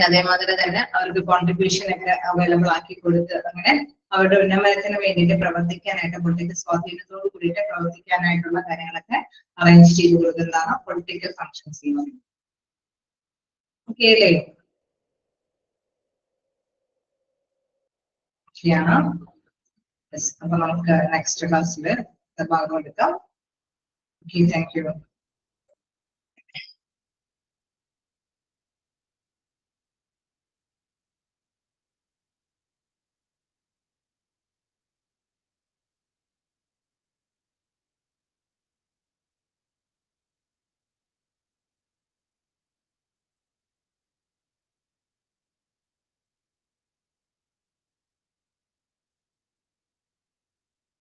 അതേമാതിരി തന്നെ അവർക്ക് കോൺട്രിബ്യൂഷൻ ഒക്കെ അവൈലബിൾ ആക്കി കൊടുത്ത് അങ്ങനെ അവരുടെ ഉന്നമനത്തിന് വേണ്ടിയിട്ട് പ്രവർത്തിക്കാനായിട്ട്, പൊളിറ്റിക്കൽ സ്വാധീനത്തോട് കൂടിയിട്ട് പ്രവർത്തിക്കാനായിട്ടുള്ള കാര്യങ്ങളൊക്കെ അറേഞ്ച് ചെയ്ത് കൊടുക്കുന്നതാണ് പൊളിറ്റിക്കൽ ഫങ്ഷൻസ് എന്ന് പറയുന്നത്. ഓക്കെ അല്ലേ? ശരിയാണ്. അപ്പൊ നമുക്ക് നെക്സ്റ്റ് ക്ലാസ്സിൽ ഭാഗം എടുക്കാം. Okay, thank you.